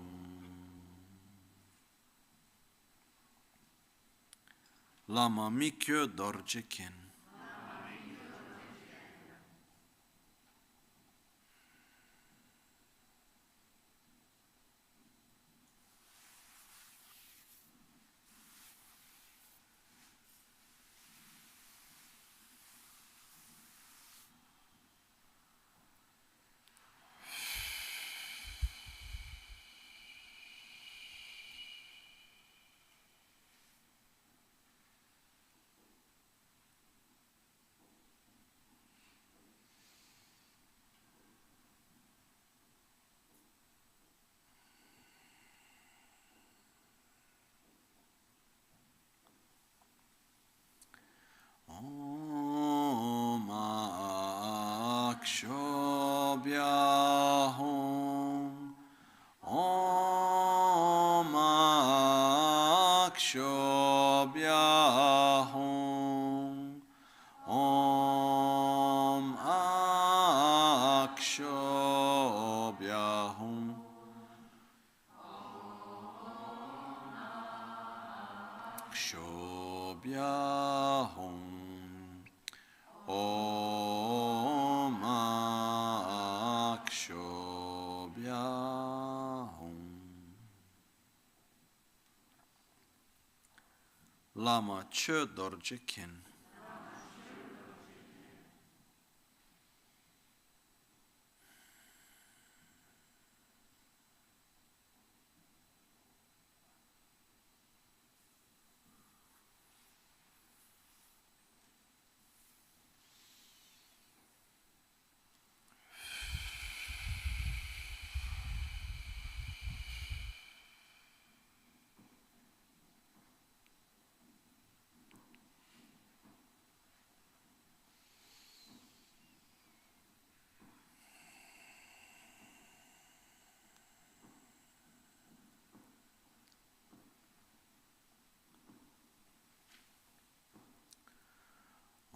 Lama Mikyo Dorje Kin. Om Akshobhyahom. Om Akshobhyahom. Om Akshobhyahom. Akshobhyahom. Om Akshobhyahom. Lama Chö Dorje Kin.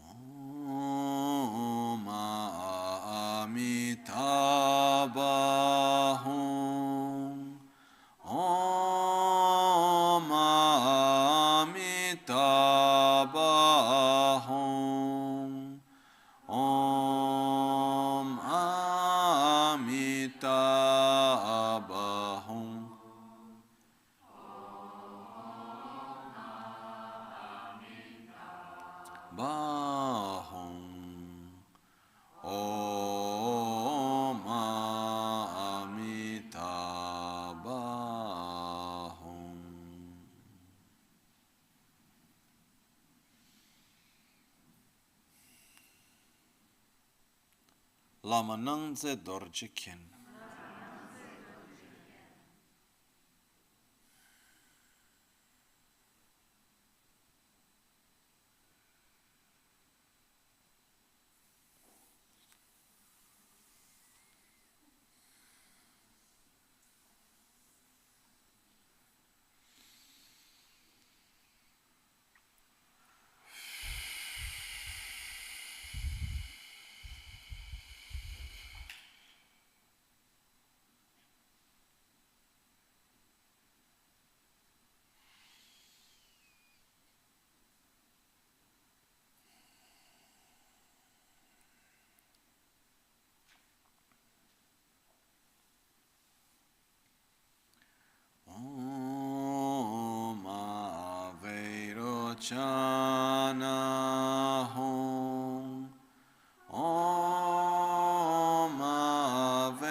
Om Amitabham. Om Amitabham. Om Amitabham. Bahum. Om Amitabham. Lama Nangze Dorje Kin. Om Aveirochana. Om Aveirochana.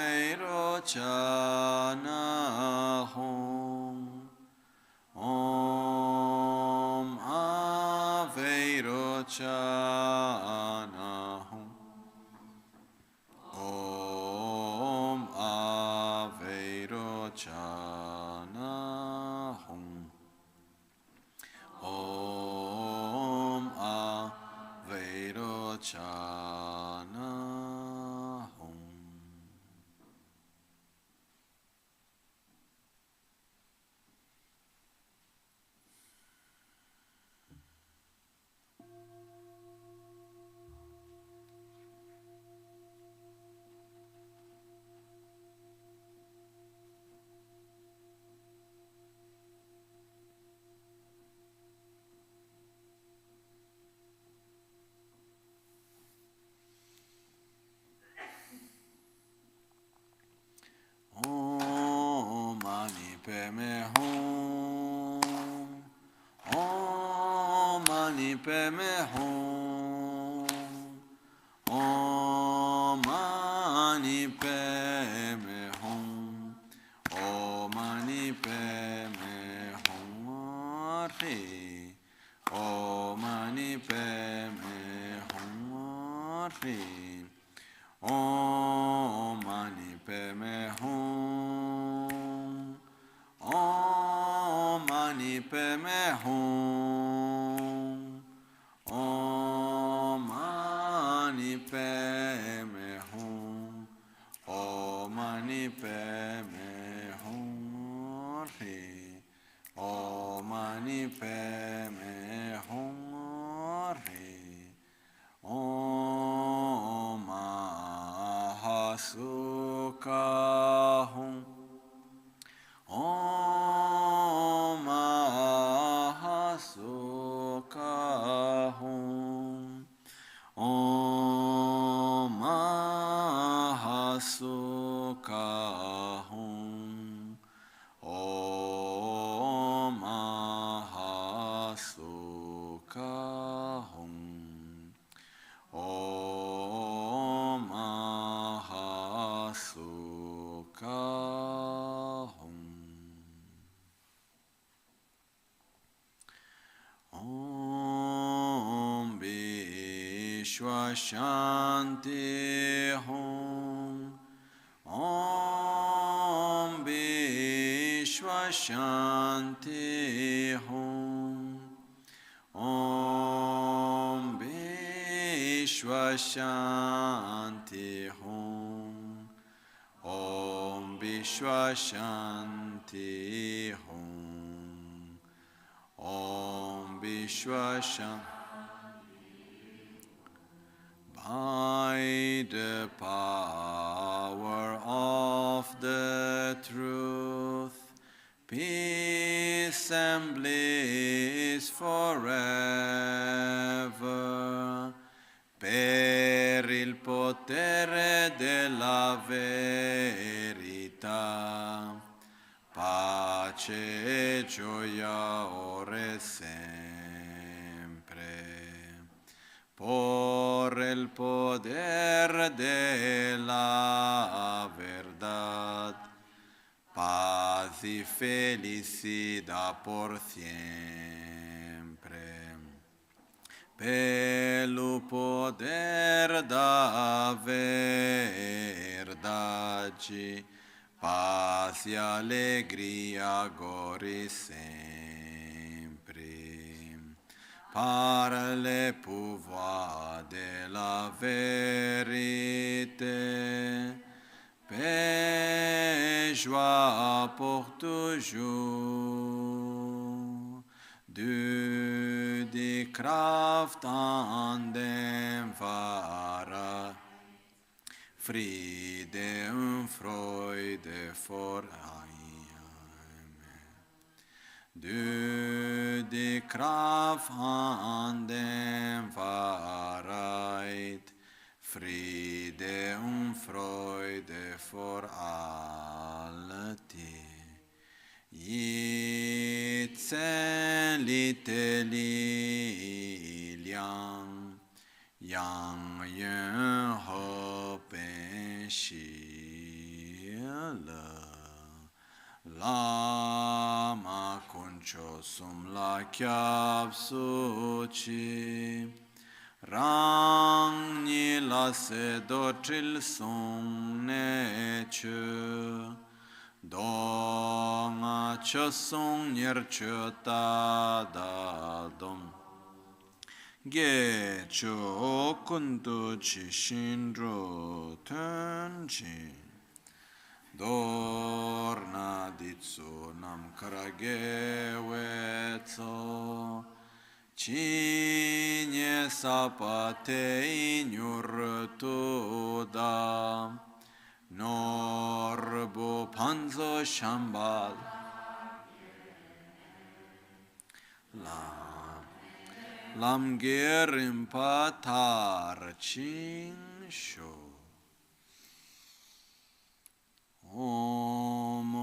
Om Aveirochana. Om Aveirochana. Om Aveirochana. Peme Hum. Om Mani Peme Hum. Om Mani Peme Hum. Om Mani Peme Hum. Om Mani Peme Hum. Om Mani Peme Hum. Om Mani Peme Hum. Om Mani Peme Hum. Om Mani Peme Hum. Om Mani Peme Hum. Om Mahasukha Hum. Om Mahasukha Hum. Om Mahasukha Hum. Om Mahasukha Hum. Om Mahasukha Hum. Om Vishwa Shanti Hum. Om Vishwa Shanti Hum. Om Vishwa Shanti Hum. Om Vishwa Shanti Hum. Om Vishwa Shanti. By the power of the truth, peace and bliss forever, per il potere della verità, pace e gioia ora e sempre. Por el poder de la verdad, paz y felicidad por siempre. Pelo poder da verdade, paz e alegria agora e sempre. Par le pouvoir de la vérité, paix, joie pour toujours. Die Kraft an dem Wahrer, Friede und Freude vor Du die Kraft an dem Wahrheit, Friede und Freude vor alle Tiere. Yitzen lite lilian, yang yun hopen shila. Lama concio sum la chiab suci, rangni la se docil sum nece, donga ce sum nirce ta da dom, ge ce o kundu ci shindro tenci. Dorna ditsu nam karage wetso, cinye sapate inyur da, norbo panzo shambal. Lam gerim patar ching sho. Om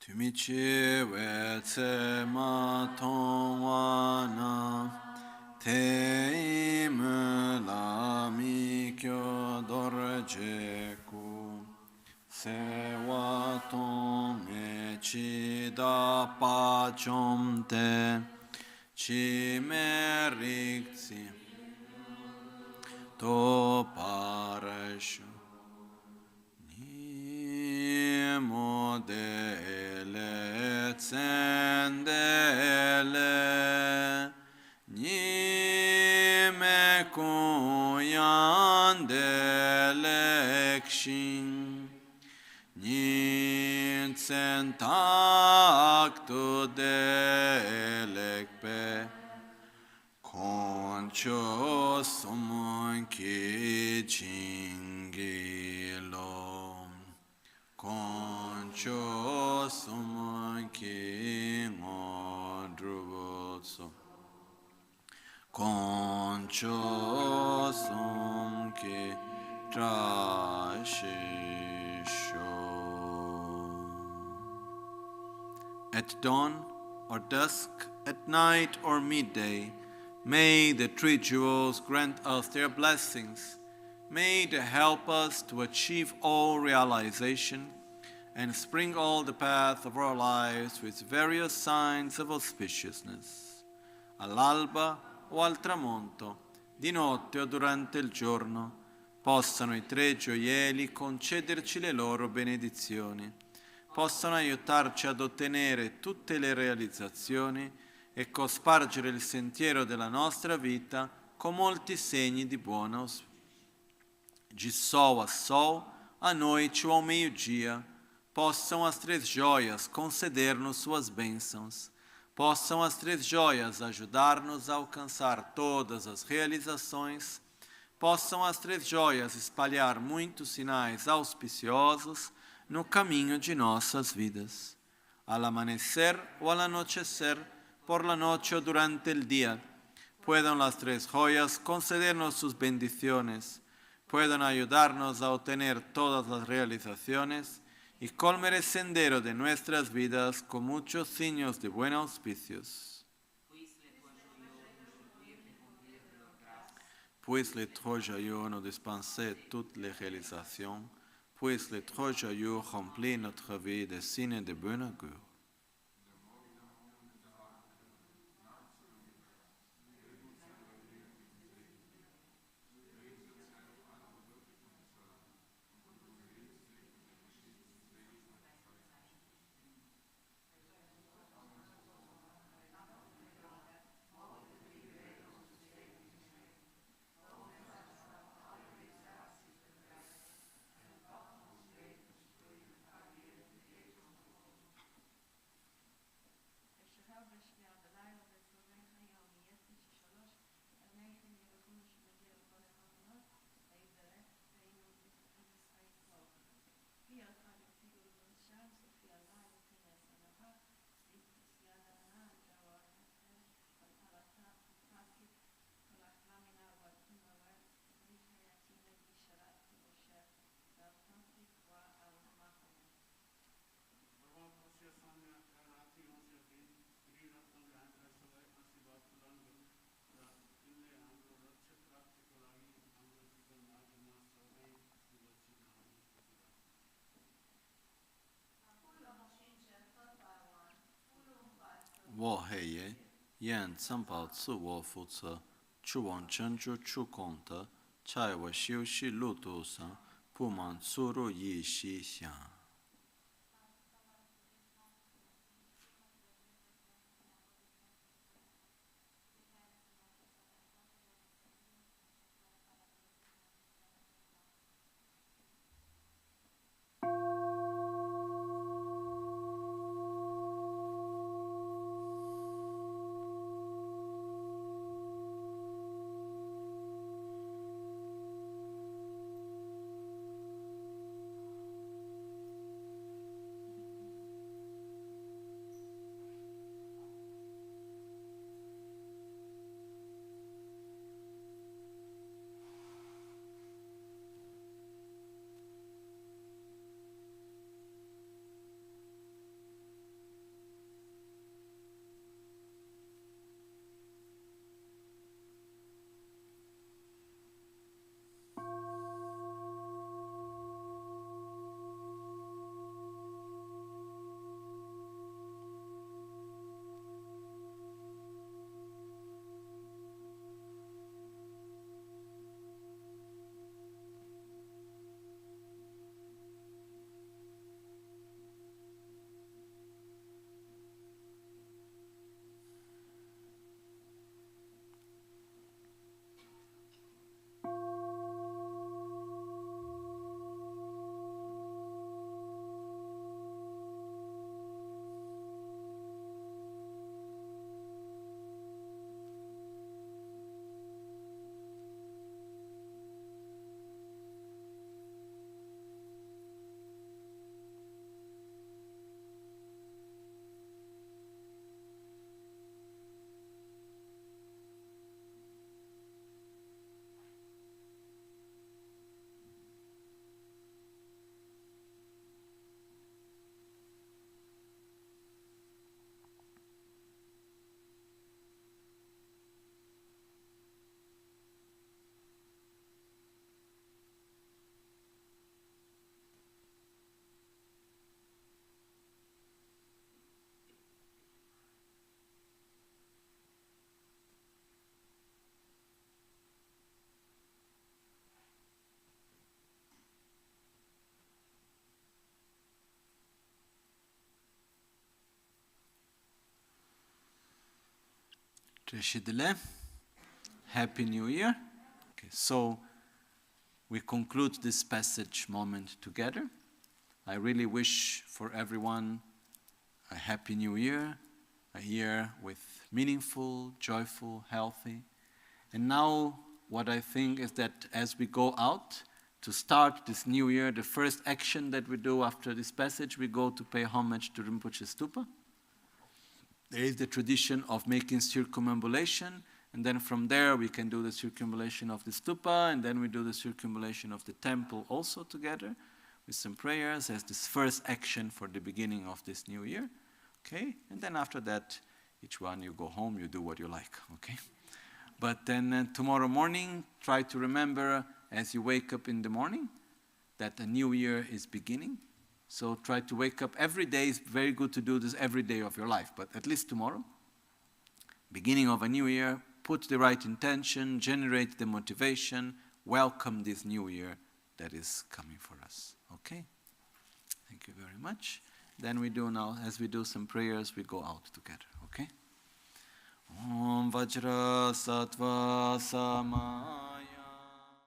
Tumichi wetse ma tongwana te imu la mi kyo dorje ku se wa tong me chi da pa chom te chi me rikzi to parashu modele tsendele nime kuyandele kshin nitsen taktu delekpe concho sumun ki chingilo concho sumun ki ngodrubotso concho sum ki trashisho. At dawn or dusk, at night or midday, may the three jewels grant us their blessings. May they help us to achieve all realization and sprinkle all the path of our lives with various signs of auspiciousness. All'alba o al tramonto, di notte o durante il giorno, possano i tre gioielli concederci le loro benedizioni, possano aiutarci ad ottenere tutte le realizzazioni e cospargere il sentiero della nostra vita con molti segni de buon auspício. De sol a sol, a noite ou ao meio-dia, possam as três joias conceder-nos suas bênçãos, possam as três joias ajudar-nos a alcançar todas as realizações, possam as três joias espalhar muitos sinais auspiciosos no caminho de nossas vidas. Al amanecer o al anochecer, por la noche o durante el día, puedan las tres joyas concedernos sus bendiciones, puedan ayudarnos a obtener todas las realizaciones y colmar el sendero de nuestras vidas con muchos signos de buen auspicios. Puis les trois joyaux nous dispensaient toutes les réalisations, puis les trois joyaux remplissent notre vie de signes de bon augure. yan tsampa tsu wo fu tse, chu wang chen chu chu kong te, chai wa xiu shi lu tu san, pu man tsu ru yi shi xiang. Trishidile, Happy New Year. Okay, so we conclude this passage moment together. I really wish for everyone a Happy New Year, a year with meaningful, joyful, healthy. And now what I think is that as we go out to start this new year, the first action that we do after this passage, we go to pay homage to Rinpoche Stupa. There is the tradition of making circumambulation, and then from there we can do the circumambulation of the stupa, and then we do the circumambulation of the temple also together with some prayers as this first action for the beginning of this new year. Okay? And then after that, each one you go home, you do what you like. Okay? But then tomorrow morning, try to remember as you wake up in the morning that a new year is beginning. So try to wake up every day. It's very good to do this every day of your life, but at least tomorrow, beginning of a new year, put the right intention, generate the motivation, welcome this new year that is coming for us. Okay? Thank you very much. Then we do now, as we do some prayers, we go out together. Okay? Om Vajra Sattva Sama